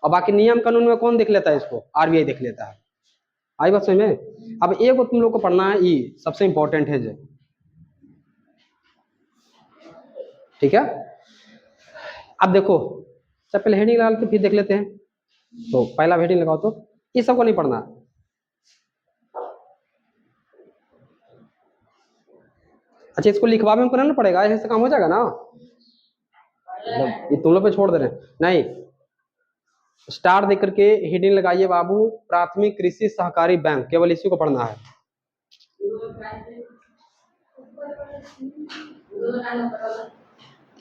और बाकी नियम कानून में कौन देख लेता है इसको, आरबीआई देख लेता है। आई बात समझ में। अब एक तुम लोग को पढ़ना है, ये सबसे इंपॉर्टेंट है जो, ठीक है। अब देखो सब पहले हेडिंग लगा के फिर देख लेते हैं, तो पहला हेडिंग लगाओ, तो ये सबको नहीं पढ़ना, अच्छा इसको लिखवा में करना पड़ेगा, ऐसे काम हो जाएगा ना, ये तुम लोग पे छोड़ दे रहे हैं, नहीं स्टार देकर के हेडिंग लगाइए बाबू, प्राथमिक कृषि सहकारी बैंक, केवल इसी को पढ़ना है।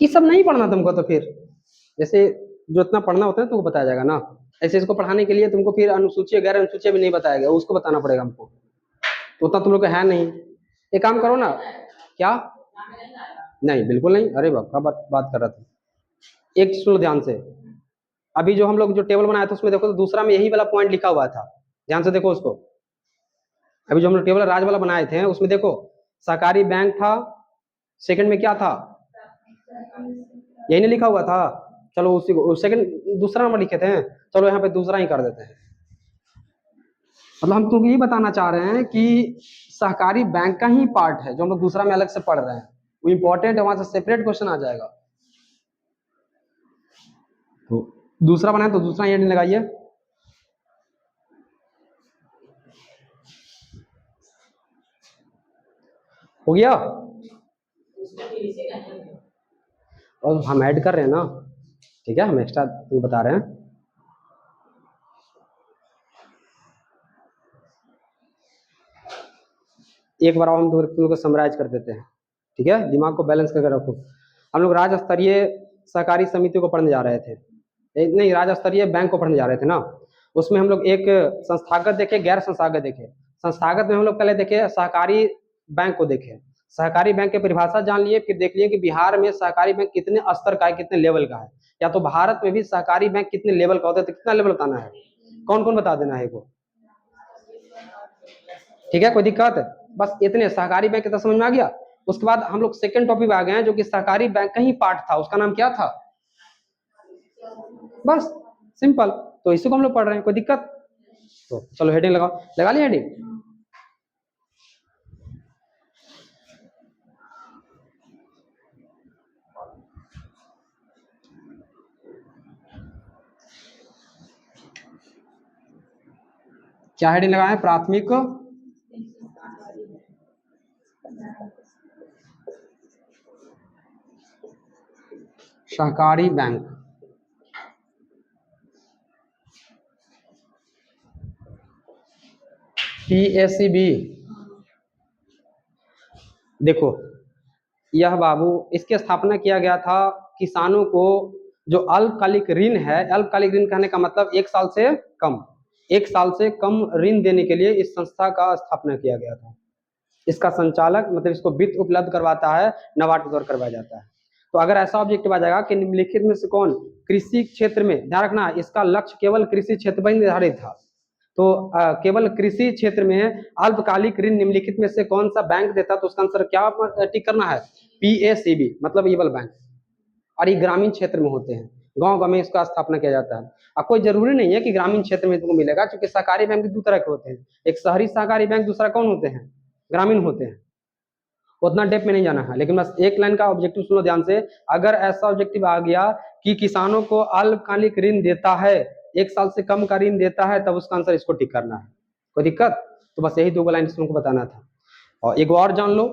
ये सब नहीं पढ़ना तुमको, तो फिर जैसे जो इतना पढ़ना होता है तुमको बताया जाएगा ना, ऐसे इसको पढ़ाने के लिए तुमको फिर अनुसूची गैर अनुसूची भी नहीं बताया गया, उसको बताना पड़ेगा हमको, तो उतना तुम लोग है नहीं। एक काम करो ना, क्या नहीं, बिल्कुल नहीं, अरे बाप बात कर रहा था। एक सुनो ध्यान से, अभी जो हम लोग जो टेबल बनाया था उसमें देखो तो दूसरा में यही वाला पॉइंट लिखा हुआ था, ध्यान से देखो उसको। अभी जो हम लोग टेबल राज वाला बनाए थे उसमें देखो सहकारी बैंक था, सेकंड में क्या था, यही नहीं लिखा हुआ था, चलो उसी को सेकंड दूसरा नंबर लिखे थे, चलो यहाँ पे दूसरा ही कर देते हैं। मतलब हम तुमको ये बताना चाह रहे हैं कि सहकारी बैंक का ही पार्ट है जो हम लोग दूसरा में अलग से पढ़ रहे हैं, वो इंपॉर्टेंट है, वहां से सेपरेट क्वेश्चन आ जाएगा। तो दूसरा बनाए तो दूसरा हेडिंग लगाइए, हो गया, और हम ऐड कर रहे हैं ना, ठीक है, हम एक्स्ट्रा बता रहे हैं। एक बार हम तुम को समराइज कर देते हैं, ठीक है, दिमाग को बैलेंस करके रखो। हम लोग राज्य स्तरीय सहकारी समिति को पढ़ने जा रहे थे, नहीं राज्य स्तरीय बैंक को पढ़ने जा रहे थे ना, उसमें हम लोग एक संस्थागत देखे, गैर संस्थागत देखे। संस्थागत में हम लोग पहले देखे सहकारी बैंक को देखे, सहकारी बैंक की परिभाषा जान लिए, फिर देख लिए कि बिहार में सहकारी बैंक कितने स्तर का है, कितने लेवल का है, या तो भारत में भी सहकारी बैंक कितने लेवल का होता है, तो कितना लेवल बताना है, कौन कौन बता देना है वो, ठीक है, कोई दिक्कत है, बस इतने सहकारी बैंक तो समझ में आ गया। उसके बाद हम लोग सेकंड टॉपिक पे आ गए हैं जो कि सहकारी बैंक का ही पार्ट था, उसका नाम क्या था, बस सिंपल, तो इसी को हम लोग पढ़ रहे हैं, कोई दिक्कत। तो चलो हेडिंग लगाओ, लगा लिया हेडिंग, क्या हेडिंग लगाए, प्राथमिक सहकारी बैंक, PACB। देखो यह बाबू, इसकी स्थापना किया गया था किसानों को जो अल्पकालिक ऋण है, अल्पकालिक ऋण कहने का मतलब 1 साल से कम, 1 साल से कम ऋण देने के लिए इस संस्था का स्थापना किया गया था। इसका संचालक मतलब इसको वित्त उपलब्ध करवाता है नाबार्ड द्वारा करवाया जाता है। तो अगर ऐसा ऑब्जेक्टिव आ जाएगा कि निम्नलिखित में से कौन कृषि क्षेत्र में, ध्यान रखना इसका लक्ष्य केवल कृषि क्षेत्र पर निर्धारित था, तो केवल कृषि क्षेत्र में अल्पकालिक ऋण निम्नलिखित में से कौन सा बैंक देता, तो उसका आंसर क्या टिक करना है, PACB मतलब ये वाला बैंक, और ये ग्रामीण क्षेत्र में होते हैं, गांव गांव में इसका स्थापना किया जाता है। अब कोई जरूरी नहीं है कि ग्रामीण क्षेत्र में तुमको मिलेगा, क्योंकि सहकारी बैंक दो तरह के होते हैं, एक शहरी सहकारी बैंक, दूसरा कौन होते हैं, ग्रामीण होते हैं, उतना डेप में नहीं जाना है, लेकिन बस एक लाइन का ऑब्जेक्टिव सुनो ध्यान से, अगर ऐसा ऑब्जेक्टिव आ गया कि किसानों को अल्पकालिक ऋण देता है, 1 साल से कम का ऋण देता है, तब उसका आंसर इसको टिक करना है, कोई दिक्कत। तो बस यही 2 लाइन तुमको बताना था, और एक और जान लो,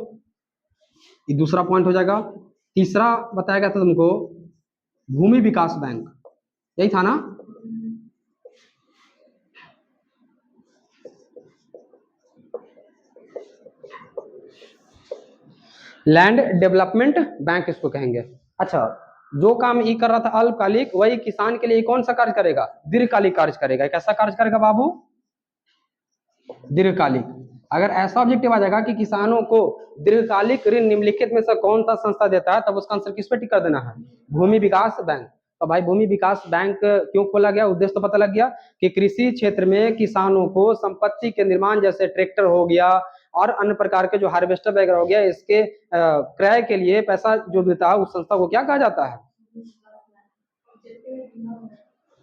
ये दूसरा पॉइंट हो जाएगा। तीसरा बताया गया था तुमको भूमि विकास बैंक, यही था ना। लैंड डेवलपमेंट बैंक इसको कहेंगे। अच्छा, जो काम ये कर रहा था अल्पकालिक, वही किसान के लिए कौन सा कार्य करेगा, दीर्घकालिक कार्य करेगा। कैसा कार्य करेगा बाबू, दीर्घकालिक। अगर ऐसा ऑब्जेक्टिव आ जाएगा कि किसानों को दीर्घकालिक ऋण निम्नलिखित में से कौन सा संस्था देता है, तब उसका आंसर किस पे टिक कर देना है, भूमि विकास बैंक। तो भाई भूमि विकास बैंक क्यों खोला गया, उद्देश्य तो पता लग गया कि कृषि क्षेत्र में किसानों को संपत्ति के निर्माण, जैसे ट्रैक्टर हो गया और अन्य प्रकार के जो हार्वेस्टर वगैरह हो गया, इसके क्रय के लिए पैसा जो देता है उस संस्था को क्या कहा जाता है।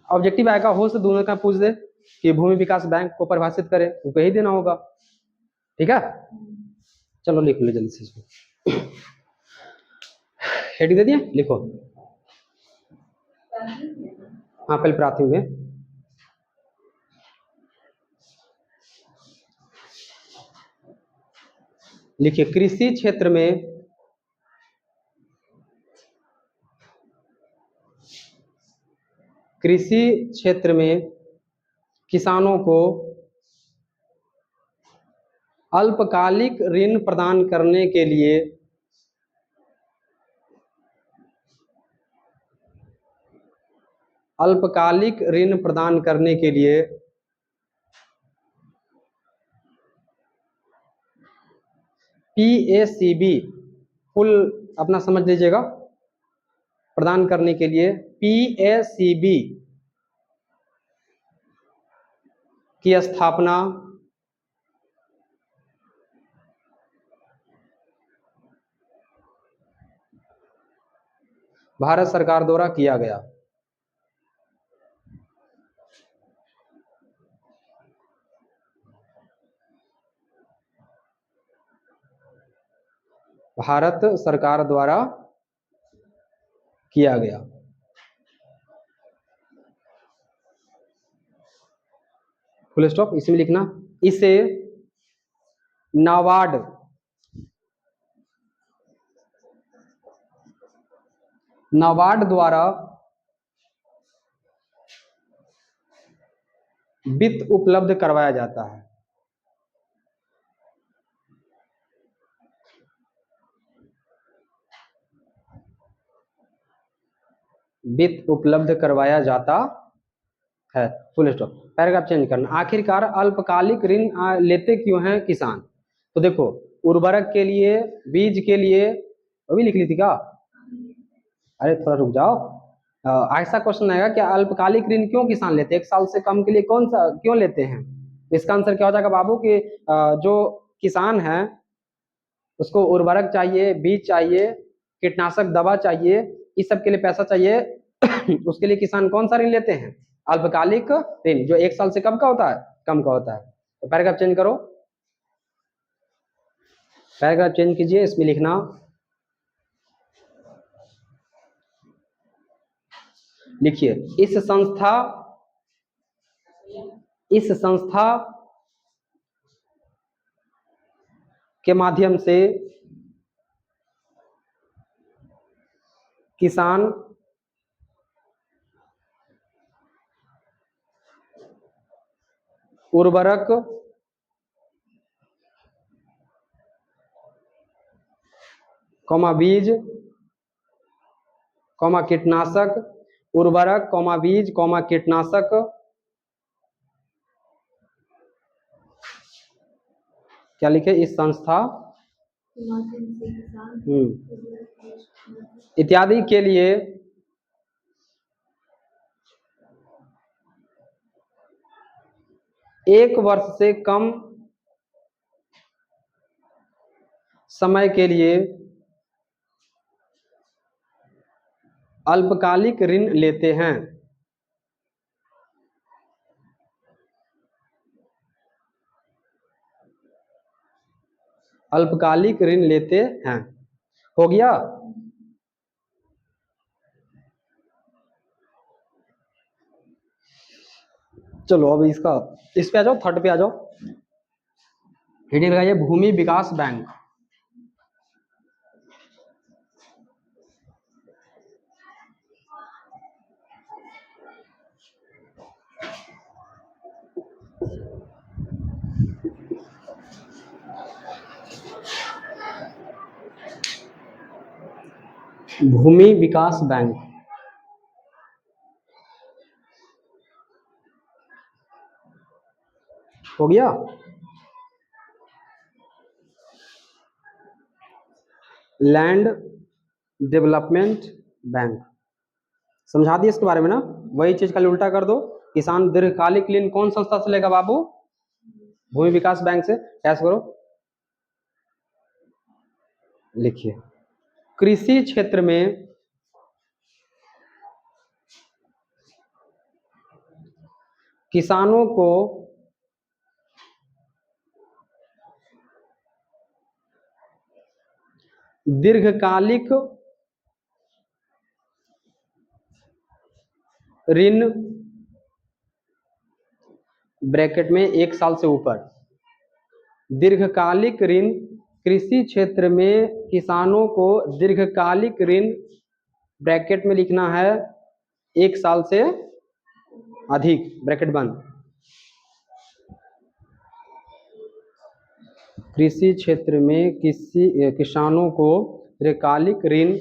ऑब्जेक्टिव आएगा हो से दोनों का पूछ दे कि भूमि विकास बैंक को परिभाषित करे, उनको ही देना होगा। ठीक है, चलो लिख लो जल्दी से इसको। हेडिंग दे दिए, लिखो। हाँ पहले प्राथमिक में लिखिए, कृषि क्षेत्र में किसानों को अल्पकालिक ऋण प्रदान करने के लिए PACB फुल अपना समझ लीजिएगा, प्रदान करने के लिए PACB की स्थापना भारत सरकार द्वारा किया गया। भारत सरकार द्वारा किया गया। फुल स्टॉप, इसमें लिखना। इसे नाबार्ड द्वारा वित्त उपलब्ध करवाया जाता है। वित्त उपलब्ध करवाया जाता है, फुल स्टॉप। पैराग्राफ चेंज करना। आखिरकार अल्पकालिक ऋण लेते क्यों हैं किसान, तो देखो उर्वरक के लिए, बीज के लिए, अभी लिख ली थी क्या, अरे थोड़ा रुक जाओ। ऐसा क्वेश्चन आएगा कि अल्पकालिक ऋण क्यों किसान लेते हैं, 1 साल से कम के लिए कौन सा क्यों लेते हैं। इसका आंसर क्या हो जाएगा बाबू कि जो किसान है उसको उर्वरक चाहिए, बीज चाहिए, कीटनाशक दवा चाहिए, इस सब के लिए पैसा चाहिए। उसके लिए किसान कौन सा ऋण लेते हैं, अल्पकालिक ऋण, जो 1 साल से कम का होता है, कम का होता है। तो पैराग्राफ चेंज करो, पैराग्राफ चेंज कीजिए, इसमें लिखना लिखिए, इस संस्था के माध्यम से किसान उर्वरक, बीज, कीटनाशक, उर्वरक, बीज, कीटनाशक क्या लिखे, इस संस्था इत्यादि के लिए एक वर्ष से कम समय के लिए अल्पकालिक ऋण लेते हैं। अल्पकालिक ऋण लेते हैं, हो गया। चलो अब इसका, इस पे आ जाओ, थर्ड पे आ जाओ। हेडिंग लगाइए, भूमि विकास बैंक। भूमि विकास बैंक, हो गया। लैंड डेवलपमेंट बैंक, समझा दिए इसके बारे में ना। वही चीज कल उल्टा कर दो। किसान दीर्घकालिक ऋण कौन संस्था से लेगा बाबू? भूमि विकास बैंक से। कैसे करो, लिखिए। कृषि क्षेत्र में किसानों को दीर्घकालिक ऋण, ब्रैकेट में 1 साल से ऊपर, दीर्घकालिक ऋण, कृषि क्षेत्र में किसानों को दीर्घकालिक ऋण, ब्रैकेट में लिखना है 1 साल से अधिक, ब्रैकेट बंद। कृषि क्षेत्र में किसानों को दीर्घकालिक ऋण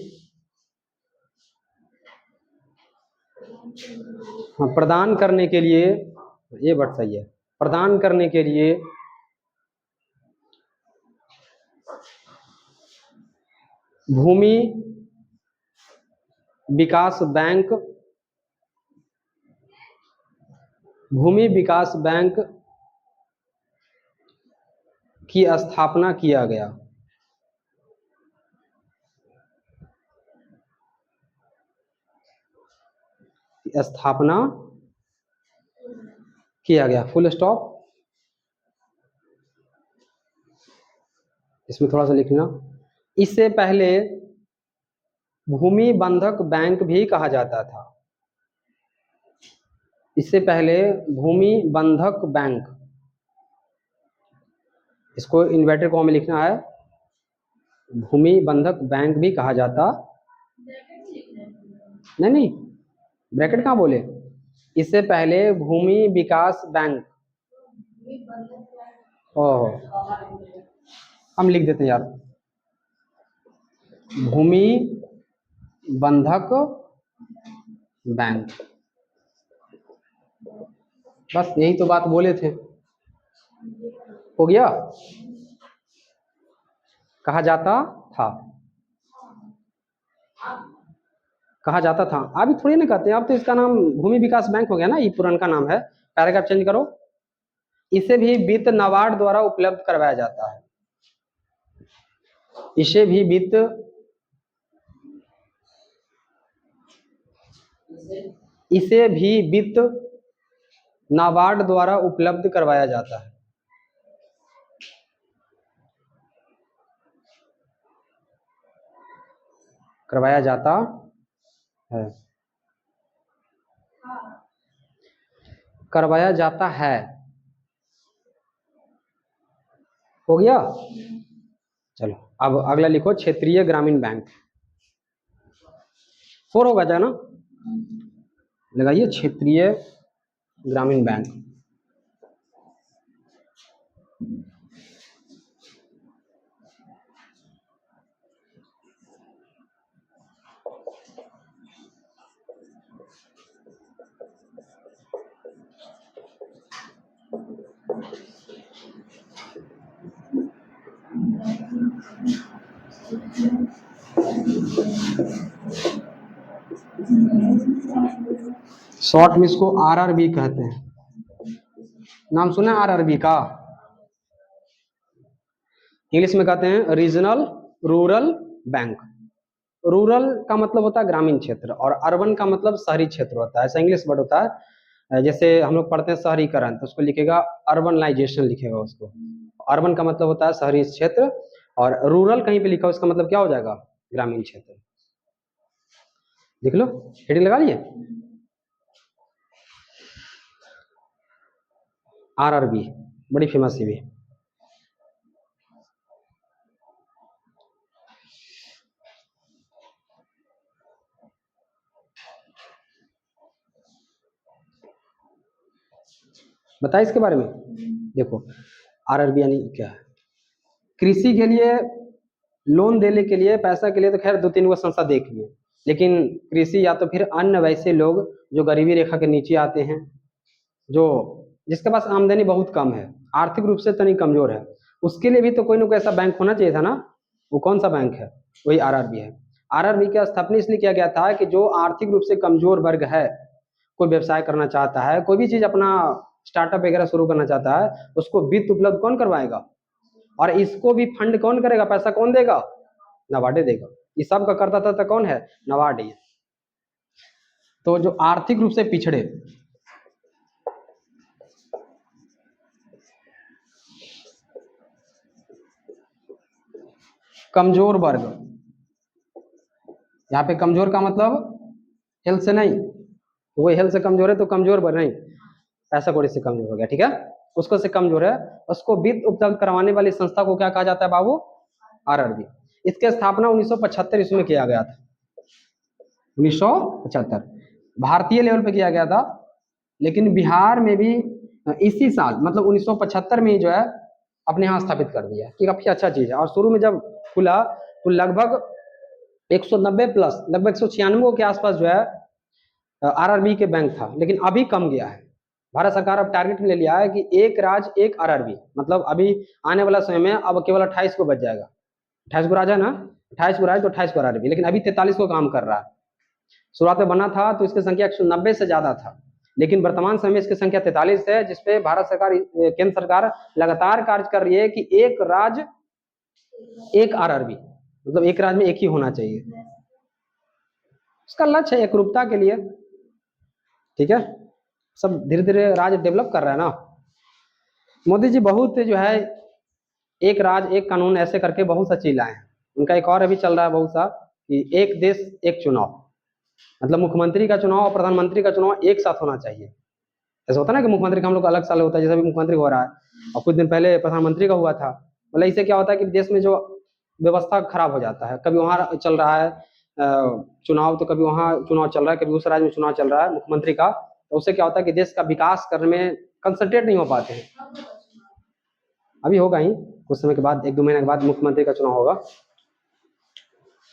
प्रदान करने के लिए, ये वर्ड सही है, प्रदान करने के लिए भूमि विकास बैंक, भूमि विकास बैंक की स्थापना किया गया। स्थापना किया गया, फुल स्टॉप। इसमें थोड़ा सा लिखना। इससे पहले भूमि बंधक बैंक भी कहा जाता था। इससे पहले भूमि बंधक बैंक, इसको इन्वर्टेड कॉमा में लिखना है, भूमि बंधक बैंक भी कहा जाता। नहीं नहीं, ब्रैकेट कहाँ बोले? इससे पहले भूमि विकास बैंक, ओह हम लिख देते हैं यार, भूमि बंधक बैंक, बस यही तो बात बोले थे। हो गया, कहा जाता था, कहा जाता था। अभी थोड़ी ना कहते हैं, अब तो इसका नाम भूमि विकास बैंक हो गया ना, ये पुराना नाम है। पैराग्राफ चेंज करो। इसे भी वित्त नाबार्ड द्वारा उपलब्ध करवाया जाता है। इसे भी वित्त, इसे भी वित्त नाबार्ड द्वारा उपलब्ध करवाया जाता है। करवाया जाता है, करवाया जाता है। हो गया। चलो अब अगला लिखो, क्षेत्रीय ग्रामीण बैंक। 4 होगा जाना, लगाइए क्षेत्रीय ग्रामीण बैंक। शॉर्ट में इसको आरआरबी कहते हैं। नाम सुना है आरआरबी का? इंग्लिश में कहते हैं रीजनल रूरल बैंक। रूरल का मतलब होता है ग्रामीण क्षेत्र, और अर्बन का मतलब शहरी क्षेत्र होता है। ऐसा इंग्लिश वर्ड होता है। जैसे हम लोग पढ़ते हैं शहरीकरण, तो उसको लिखेगा अर्बनाइजेशन, लिखेगा उसको। अर्बन का मतलब होता है शहरी क्षेत्र, और रूरल कहीं पे लिखा हो उसका मतलब क्या हो जाएगा? ग्रामीण क्षेत्र। देख लो, हेडिंग लगा लिए। आरआरबी बड़ी फेमस है भी। बताइए इसके बारे में। देखो आरआरबी यानी क्या है। कृषि के लिए लोन देने के लिए, पैसा के लिए तो खैर 2-3 गो संस्था देख लिए, लेकिन कृषि या तो फिर अन्य वैसे लोग जो गरीबी रेखा के नीचे आते हैं, जो जिसके पास आमदनी बहुत कम है, आर्थिक रूप से तनी कमजोर है, उसके लिए भी तो कोई ना कोई ऐसा बैंक होना चाहिए था ना। वो कौन सा बैंक है? वही आरआरबी है। आरआरबी की स्थापना इसलिए किया गया था कि जो आर्थिक रूप से कमजोर वर्ग है, कोई व्यवसाय करना चाहता है, कोई भी चीज अपना स्टार्टअप वगैरह शुरू करना चाहता है, उसको वित्त उपलब्ध कौन करवाएगा, और इसको भी फंड कौन करेगा, पैसा कौन देगा? नबार्ड देगा। इस सब का करता था तो कौन है? नबार्ड ही है। तो जो आर्थिक रूप से पिछड़े, कमजोर वर्ग, यहाँ पे कमजोर का मतलब हेल्थ से नहीं, वो हेल्थ से कमजोर है तो कमजोर वर्ग नहीं, पैसा कौड़ी से कमजोर हो गया, ठीक है, उसको से कमजोर है, उसको वित्त उपलब्ध करवाने वाली संस्था को क्या कहा जाता है बाबू? आरआरबी। इसकी स्थापना 1975 ईस्वी में किया गया था। 1975 भारतीय लेवल पे किया गया था, लेकिन बिहार में भी इसी साल मतलब 1975 में ही जो है अपने यहाँ स्थापित कर दिया, कि काफी अच्छा चीज है। और शुरू में जब खुला तो लगभग 190 प्लस, लगभग 196 के आसपास जो है आरआरबी के बैंक था, लेकिन अभी कम गया है। भारत सरकार अब टारगेट ले लिया है कि एक राज्य एक आरआरबी, मतलब अभी आने वाला समय में अब केवल 28 को बच जाएगा। 28 को राजा ना, 28 को राज तो 28 को आरआरबी, लेकिन अभी 43 को काम कर रहा है। शुरुआत में बना था तो इसकी संख्या 190 से ज्यादा था, लेकिन वर्तमान समय में इसकी संख्या 43 है, जिसपे भारत सरकार, केंद्र सरकार लगातार कार्य कर रही है कि एक राज्य एक आरआरबी, मतलब एक राज्य में एक ही होना चाहिए। उसका लक्ष्य है एकरूपता के लिए, ठीक है। सब धीरे धीरे राज्य डेवलप कर रहा है ना। मोदी जी बहुत जो है एक राज्य एक कानून ऐसे करके बहुत सा चीज लाए हैं। उनका एक और अभी चल रहा है बहुत सा कि एक देश एक चुनाव, मतलब मुख्यमंत्री का चुनाव और प्रधानमंत्री का चुनाव एक साथ होना चाहिए। ऐसा होता है ना कि मुख्यमंत्री का हम लोग का अलग साल होता है, जैसे भी मुख्यमंत्री हो रहा है, और कुछ दिन पहले प्रधानमंत्री का हुआ था। मतलब इससे क्या होता है कि देश में जो व्यवस्था खराब हो जाता है, कभी वहाँ चल रहा है चुनाव, तो कभी वहाँ चुनाव चल रहा है, कभी उस राज्य में चुनाव चल रहा है मुख्यमंत्री का, तो उससे क्या होता है कि देश का विकास करने में कंसंट्रेट नहीं हो पाते हैं। अभी होगा ही कुछ समय के बाद, 1-2 महीने के बाद मुख्यमंत्री का चुनाव होगा।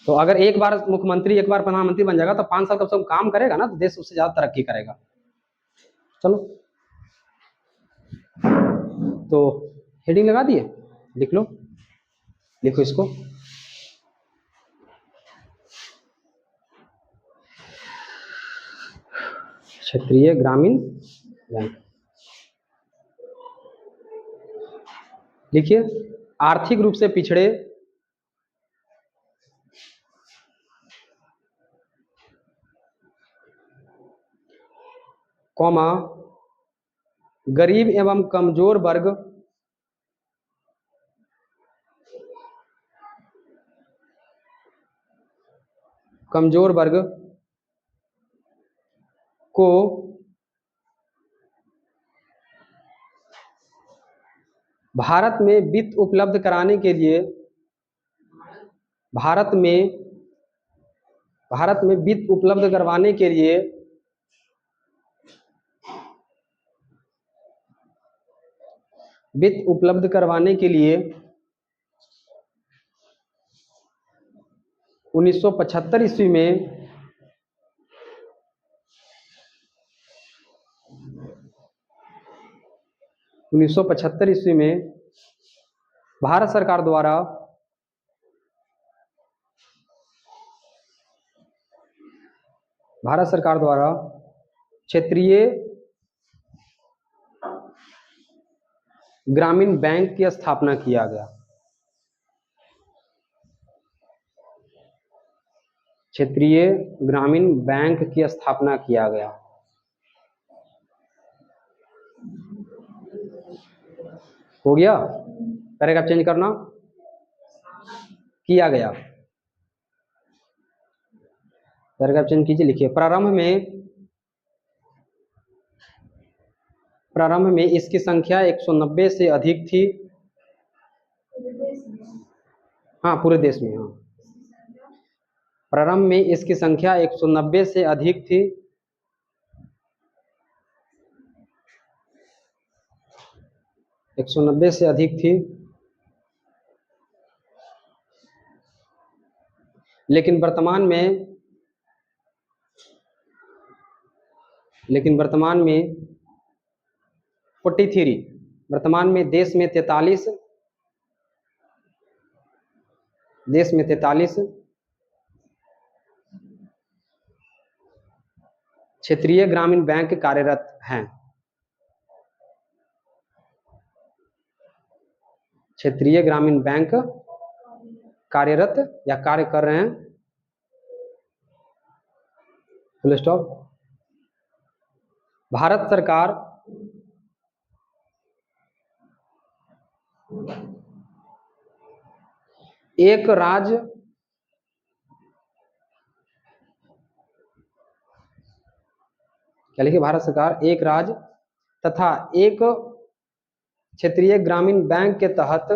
तो अगर एक बार मुख्यमंत्री एक बार प्रधानमंत्री बन जाएगा तो 5 साल कम से कम काम करेगा ना, तो देश उससे ज्यादा तरक्की करेगा। चलो, तो हेडिंग लगा दिए, लिख लो, लिखो इसको। क्षेत्रीय ग्रामीण बैंक। लिखिए, आर्थिक रूप से पिछड़े कौमा गरीब एवं कमजोर वर्ग को भारत में वित्त उपलब्ध कराने के लिए भारत में वित्त उपलब्ध करवाने के लिए वित्त उपलब्ध करवाने के लिए 1975 ईस्वी में 1975 ईस्वी में भारत सरकार द्वारा क्षेत्रीय ग्रामीण बैंक की स्थापना किया गया। क्षेत्रीय ग्रामीण बैंक की स्थापना किया गया। हो गया, पैराग्राफ चेंज करना, किया गया, पैराग्राफ चेंज कीजिए, लिखिए प्रारंभ में इसकी संख्या 190 से अधिक थी। हाँ, पूरे देश में, हाँ। प्रारंभ में इसकी संख्या 190 से अधिक थी। लेकिन वर्तमान में 43, वर्तमान में देश में 43 क्षेत्रीय ग्रामीण बैंक कार्यरत हैं। क्षेत्रीय ग्रामीण बैंक कार्यरत या कार्य कर रहे हैं, फुल स्टॉप। भारत सरकार एक राज्य क्या लिखिए, भारत सरकार एक राज्य तथा एक क्षेत्रीय ग्रामीण बैंक के तहत,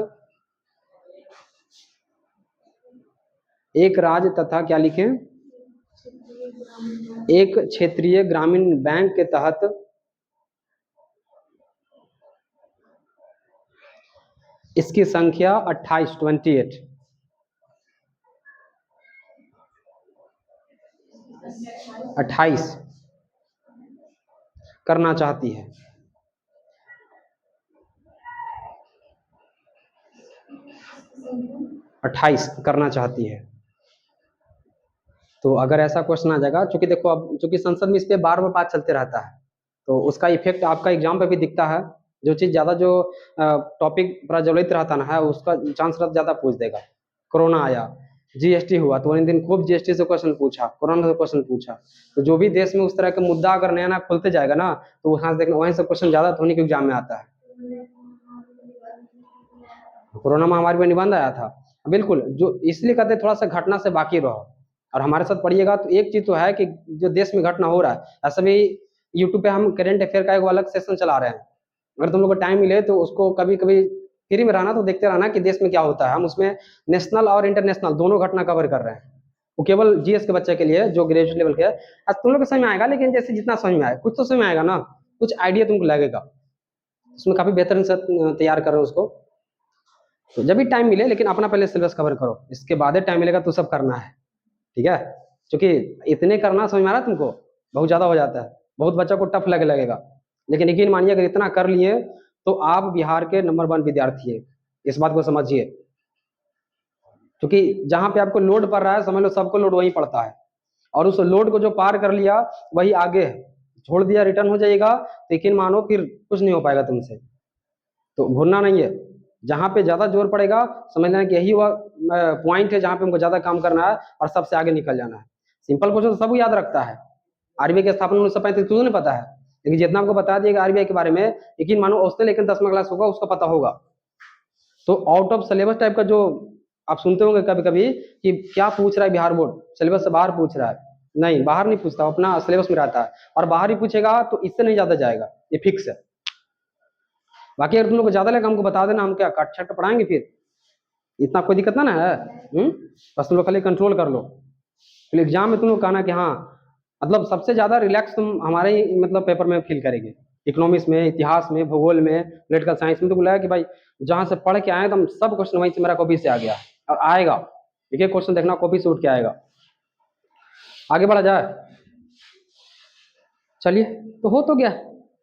एक राज्य तथा क्या लिखें, एक क्षेत्रीय ग्रामीण बैंक के तहत इसकी संख्या 28 करना चाहती है। 28 करना चाहती है। तो अगर ऐसा क्वेश्चन आ जाएगा, चूंकि देखो अब चूंकि संसद में इस पे बार बार बात चलते रहता है, तो उसका इफेक्ट आपका एग्जाम पे भी दिखता है। जो चीज ज्यादा जो टॉपिक प्रज्वलित रहता ना है, उसका चांस ज्यादा पूछ देगा। कोरोना आया, जीएसटी हुआ, तो उन दिन खूब जीएसटी से क्वेश्चन पूछा, कोरोना से क्वेश्चन पूछा। तो जो भी देश में उस तरह का मुद्दा अगर नया नया खुलते जाएगा ना, तो वहां से देखना वहीं से क्वेश्चन ज्यादा धोनी के एग्जाम में आता है। कोरोना महामारी में निबंध आया था, बिल्कुल, जो इसलिए कहते हैं थोड़ा सा घटना से बाकी रहो। और हमारे साथ पढ़िएगा तो एक चीज तो है कि जो देश में घटना हो रहा है, ऐसा भी यूट्यूब पे हम करंट अफेयर का एक अलग सेशन चला रहे हैं। अगर तुम लोग को टाइम मिले तो उसको कभी कभी फ्री में रहना तो देखते रहना कि देश में क्या होता है। हम उसमें नेशनल और इंटरनेशनल दोनों घटना कवर कर रहे हैं। वो केवल जीएस के बच्चे के लिए जो ग्रेजुएट लेवल के है। आज तुम लोग को समझ में आएगा, लेकिन जैसे जितना समझ में आए, कुछ तो समझ में आएगा ना, कुछ आइडिया तुमको लगेगा। उसमें काफी बेहतरीन से तैयार कर रहे हो उसको। तो जब भी टाइम मिले, लेकिन अपना पहले सिलेबस कवर करो, इसके बाद टाइम मिलेगा तो सब करना है, ठीक है। क्योंकि इतने करना समझ में आ रहा है तुमको, बहुत ज्यादा हो जाता है, बहुत बच्चों को टफ लगेगा। लेकिन यकीन मानिए अगर इतना कर लिए तो आप बिहार के नंबर 1 विद्यार्थी है, इस बात को समझिए। क्योंकि जहां पे आपको लोड पड़ रहा है, समझ लो सबको लोड वहीं पड़ता है, और उस लोड को जो पार कर लिया वही आगे है। छोड़ दिया रिटर्न हो जाएगा, तो यकीन मानो फिर कुछ नहीं हो पाएगा तुमसे। तो भूलना नहीं है, जहां पे ज्यादा जोर पड़ेगा समझ लेना कि यही वह पॉइंट है जहां पे हमको ज्यादा काम करना है और सबसे आगे निकल जाना है। सिंपल क्वेश्चन तो सब याद रखता है। आरबीआई की स्थापना 1935 तुझे नहीं पता है, लेकिन जितना आपको बता दिएगा आरबीआई के बारे में, यकीन मानो उसने लेकिन 10वां क्लास होगा उसका पता होगा। तो आउट ऑफ सिलेबस टाइप का जो आप सुनते होंगे कभी कभी कि क्या पूछ रहा है बिहार बोर्ड, सिलेबस से बाहर पूछ रहा है, नहीं बाहर नहीं पूछता, अपना सिलेबस में रहता है। और बाहर ही पूछेगा तो इससे नहीं ज्यादा जाएगा, ये फिक्स है। बाकी अगर तुम लोग को ज्यादा लगा हमको बता देना, हम क्या कट छट पढ़ाएंगे, फिर इतना कोई दिक्कत ना है। बस तुम लोग खाली कंट्रोल कर लो। फिर एग्जाम में तुम लोग कहना कि हाँ, मतलब सबसे ज्यादा रिलैक्स तुम हमारे ही मतलब पेपर में फील करेंगे। इकोनॉमिक्स में, इतिहास में, भूगोल में, पॉलिटिकल साइंस में तो बोला कि भाई जहां से पढ़ के आए तो हम सब क्वेश्चन वहीं से मेरा कॉपी से आ गया और आएगा। एक एक क्वेश्चन देखना कॉपी से उठ के आएगा। आगे बढ़ा जाए, चलिए। तो हो तो गया,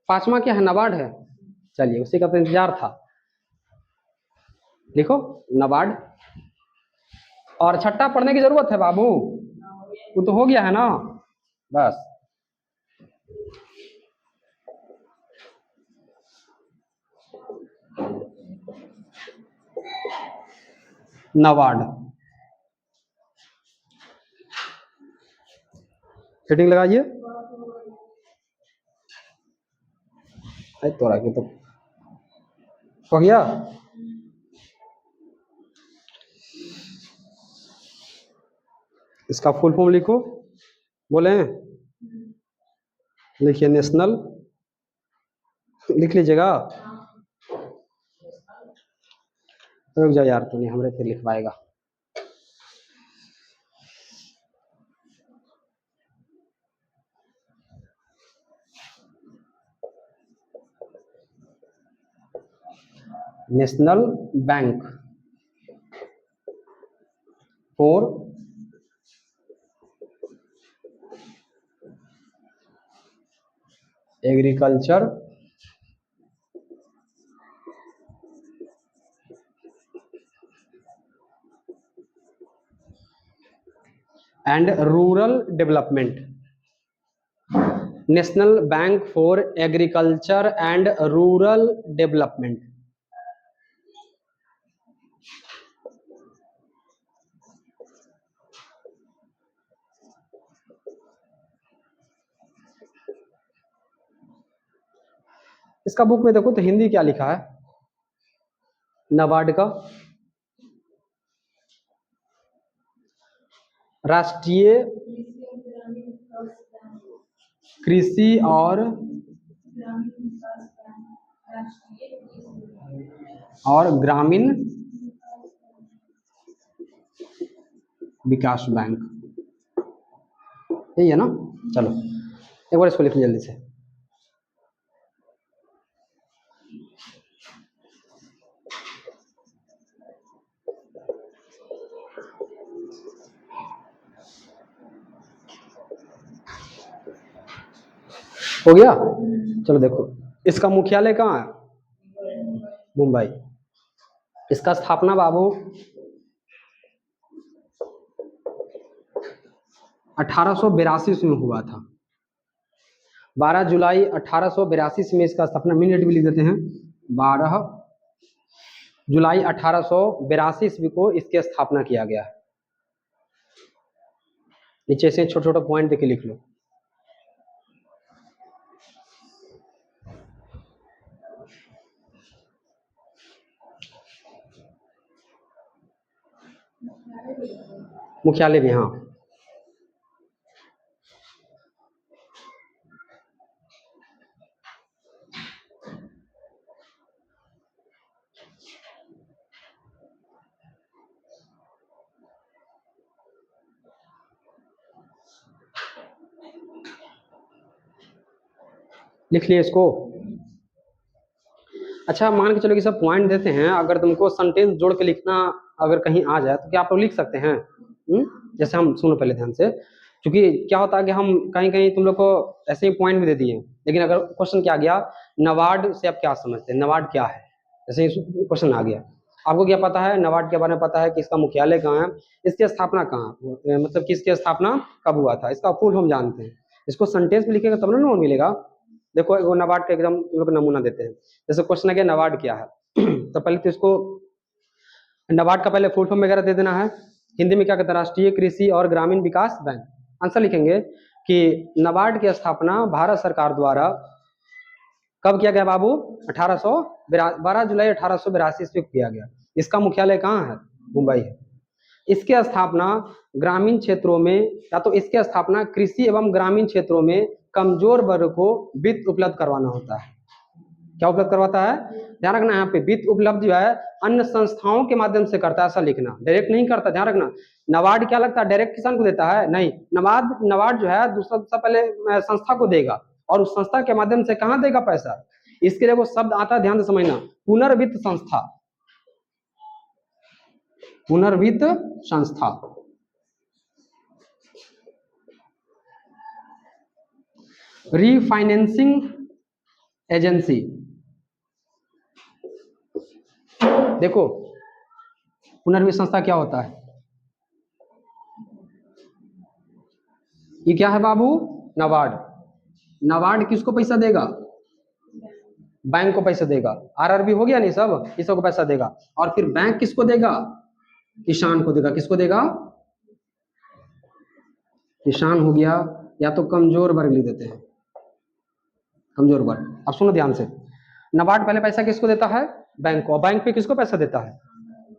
5वां क्या है, नाबार्ड है। चलिए उसी का तो इंतजार था, लिखो नाबार्ड। और छठा पढ़ने की जरूरत है बाबू, वो तो हो गया है ना, बस। नाबार्ड हेडिंग लगाइए। तो रखिए, तो हो गया। इसका फुल फॉर्म लिखो, बोले लिखिए नेशनल, लिख लीजिएगा। रुक जा यार, तूने हमरे पे लिखवाएगा। National bank for agriculture and rural development, national bank for agriculture and rural development. इसका बुक में देखो तो हिंदी क्या लिखा है, नाबार्ड का राष्ट्रीय कृषि और ग्रामीण विकास बैंक, यही है ना। चलो एक बार इसको लिख लीजिए जल्दी से। हो गया। चलो देखो इसका मुख्यालय कहाँ है, मुंबई। इसका स्थापना बाबू 1882 में हुआ था। 12 जुलाई 1882 में इसका स्थापना, मिनट भी लिख देते हैं, 12 जुलाई 1882 ईस्वी को इसकी स्थापना किया गया है। नीचे से छोटे छोटे पॉइंट देके लिख लो। मुख्यालय भी, हाँ। लिख लिए इसको। अच्छा मान के चलो कि सब पॉइंट देते हैं, अगर तुमको सेंटेंस जोड़ के लिखना अगर कहीं आ जाए तो क्या आप लोग लिख सकते हैं? जैसे हम सुनो पहले ध्यान से, क्योंकि क्या होता है कि हम कहीं कहीं तुम लोग को ऐसे ही पॉइंट भी दे दिए, लेकिन अगर क्वेश्चन क्या गया नाबार्ड से आप क्या समझते हैं, नाबार्ड क्या है, जैसे क्वेश्चन आ गया, आपको क्या पता है नाबार्ड के बारे में, पता है कि इसका मुख्यालय कहाँ है, इसकी स्थापना कहाँ, मतलब कि इसकी स्थापना कब हुआ था, इसका फुल हम जानते हैं। इसको सेंटेंस में लिखेगा तब ना नोट मिलेगा। देखो वो नाबार्ड का एकदम तुम लोग नमूना देते हैं। जैसे क्वेश्चन है कि नाबार्ड क्या है तो पहले तो इसको नाबार्ड का पहले फुल फॉर्म वगैरह दे देना है। हिंदी में क्या कहते हैं, राष्ट्रीय कृषि और ग्रामीण विकास बैंक। आंसर लिखेंगे कि नाबार्ड की स्थापना भारत सरकार द्वारा कब किया गया बाबू, 12 जुलाई 1882 ईस्वी को किया गया। इसका मुख्यालय कहाँ है, मुंबई है। इसकी स्थापना ग्रामीण क्षेत्रों में, या तो इसकी स्थापना कृषि एवं ग्रामीण क्षेत्रों में कमजोर वर्ग को वित्त उपलब्ध करवाना होता है। क्या उपलब्ध करवाता है, ध्यान रखना, यहाँ पे वित्त उपलब्ध जो है अन्य संस्थाओं के माध्यम से करता है, ऐसा लिखना, डायरेक्ट नहीं करता, ध्यान रखना। नाबार्ड क्या लगता है डायरेक्ट किसान को देता है, नहीं, नाबार्ड जो है दूसरा पहले संस्था को देगा, और उस संस्था के माध्यम से कहाँ देगा पैसा, इसके लिए वो शब्द आता है, ध्यान से समझना, पुनर्वित्त संस्था, पुनर्वित्त संस्था। रीफाइनेंसिंग एजेंसी, देखो पुनर्वित्त संस्था क्या होता है, ये क्या है बाबू, नाबार्ड। नाबार्ड किसको पैसा देगा, बैंक को पैसा देगा। आरआरबी हो गया नहीं, सब इस सबको पैसा देगा। और फिर बैंक किसको देगा, किसान को देगा। किसको देगा, किसान हो गया, या तो कमजोर वर्ग लिख देते हैं, कमजोर वर्ग। अब सुनो ध्यान से, नाबार्ड पहले पैसा किसको देता है, बैंक को, और बैंक पे किसको पैसा देता है,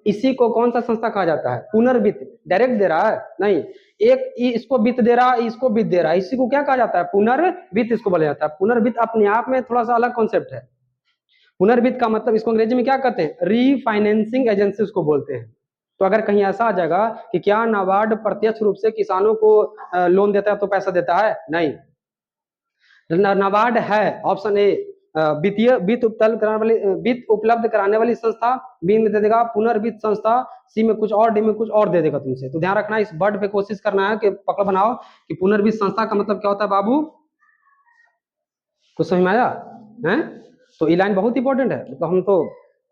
इसी को कौन सा संस्था कहा जाता है, पुनर्वित्त। डायरेक्ट दे रहा है नहीं, एक इसको वित्त दे रहा है, इसको वित्त दे रहा है, इसी को क्या कहा जाता है, पुनर्वित्त इसको बोला जाता है। पुनर्वित्त अपने आप में थोड़ा सा अलग कॉन्सेप्ट है। पुनर्वित्त का मतलब इसको अंग्रेजी में क्या कहते हैं, रीफाइनेंसिंग एजेंसी उसको बोलते हैं। तो अगर कहीं ऐसा आ जाएगा कि क्या नाबार्ड प्रत्यक्ष रूप से किसानों को लोन देता है तो पैसा देता है, नहीं। नाबार्ड है ऑप्शन ए, वित्त उपलब्ध कराने वाली संस्था, बी में दे देगा पुनर्वित्त संस्था, सी में कुछ और, डी में कुछ और दे देगा तुमसे। तो ध्यान रखना, इस वर्ड पे कोशिश करना है कि पकड़ बनाओ कि पुनर्वित्त संस्था का मतलब क्या होता है बाबू, कुछ समझ में आया है? तो ई लाइन बहुत इंपॉर्टेंट है। तो हम तो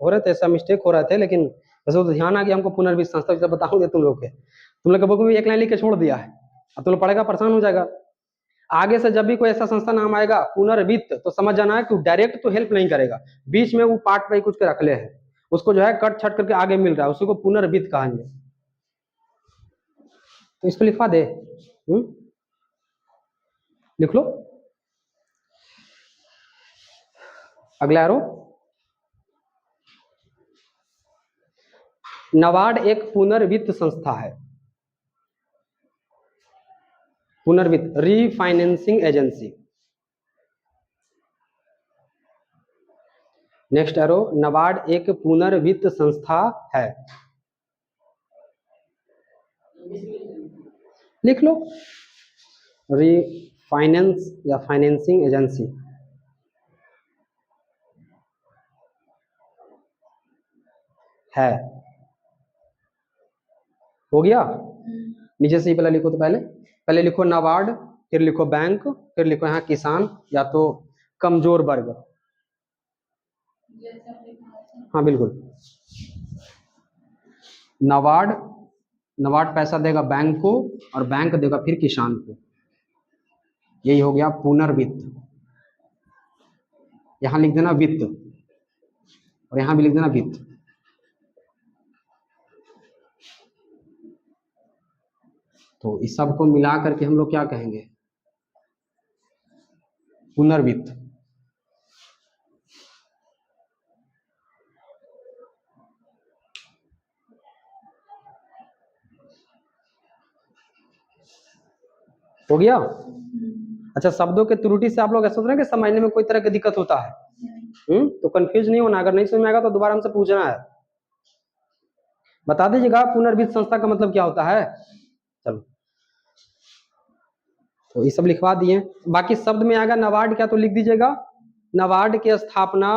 हो रहे थे, ऐसा मिस्टेक हो रहे थे, लेकिन वैसे तो ध्यान आ गया हमको। पुनर्वित्त संस्था जब बताऊंगे तुम लोग के, तुम लोग के बुक में भी एक लाइन लिख के छोड़ दिया है, अब तुम लोग पढ़ेगा परेशान हो जाएगा। आगे से जब भी कोई ऐसा संस्था नाम आएगा पुनर्वित्त, तो समझ जाना है कि डायरेक्ट तो हेल्प नहीं करेगा, बीच में वो पार्ट पे कुछ के रख ले है, उसको जो है कट छट करके आगे मिल रहा है, उसी को पुनर्वित्त कहेंगे। तो इसको लिखवा दे, लिख लो। अगला एरो, नाबार्ड एक पुनर्वित्त संस्था है, पुनर्वित्त refinancing agency. Next arrow, NABARD एक पुनर्वित्त संस्था है, लिख लो, रीफाइनेंस या फाइनेंसिंग एजेंसी है। हो गया? नीचे से ही पहले लिखो, तो पहले लिखो नाबार्ड, फिर लिखो बैंक, फिर लिखो यहाँ किसान या तो कमजोर वर्ग। हाँ बिल्कुल, नाबार्ड, नाबार्ड पैसा देगा बैंक को और बैंक देगा फिर किसान को, यही हो गया पुनर्वित्त। यहां लिख देना वित्त और यहां भी लिख देना वित्त। तो इस सब को मिला करके हम लोग क्या कहेंगे? पुनर्वित्त। हो गया? अच्छा, शब्दों के त्रुटि से आप लोग ऐसा सोच रहे हैं कि समझने में कोई तरह की दिक्कत होता है? तो कंफ्यूज नहीं होना, अगर नहीं समझ में आएगा तो दोबारा हमसे पूछना है। बता दीजिएगा पुनर्वित्त संस्था का मतलब क्या होता है। चलो, तो ये सब लिखवा दिए। बाकी शब्द में आएगा नाबार्ड क्या, तो लिख दीजिएगा नाबार्ड की स्थापना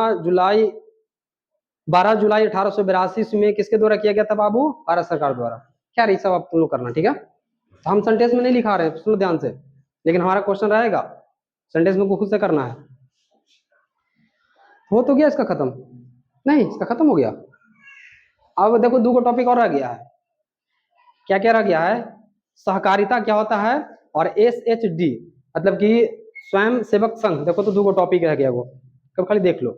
12 जुलाई 1882 में किसके द्वारा किया गया था बाबू? भारत सरकार द्वारा। क्या रही सब आप तुम लोग करना, ठीक है? तो हम सेंटेंस में नहीं लिखा रहे, सुनो ध्यान से, लेकिन हमारा क्वेश्चन रहेगा सेंटेंस में खुद से करना है। हो तो गया इसका खत्म? नहीं, इसका खत्म हो गया। अब देखो दो टॉपिक और रह गया है। क्या क्या रह गया है? सहकारिता क्या होता है, और SHD मतलब कि स्वयं सेवक संघ। देखो तो दो टॉपिक रह गया वो, कब खाली देख लो।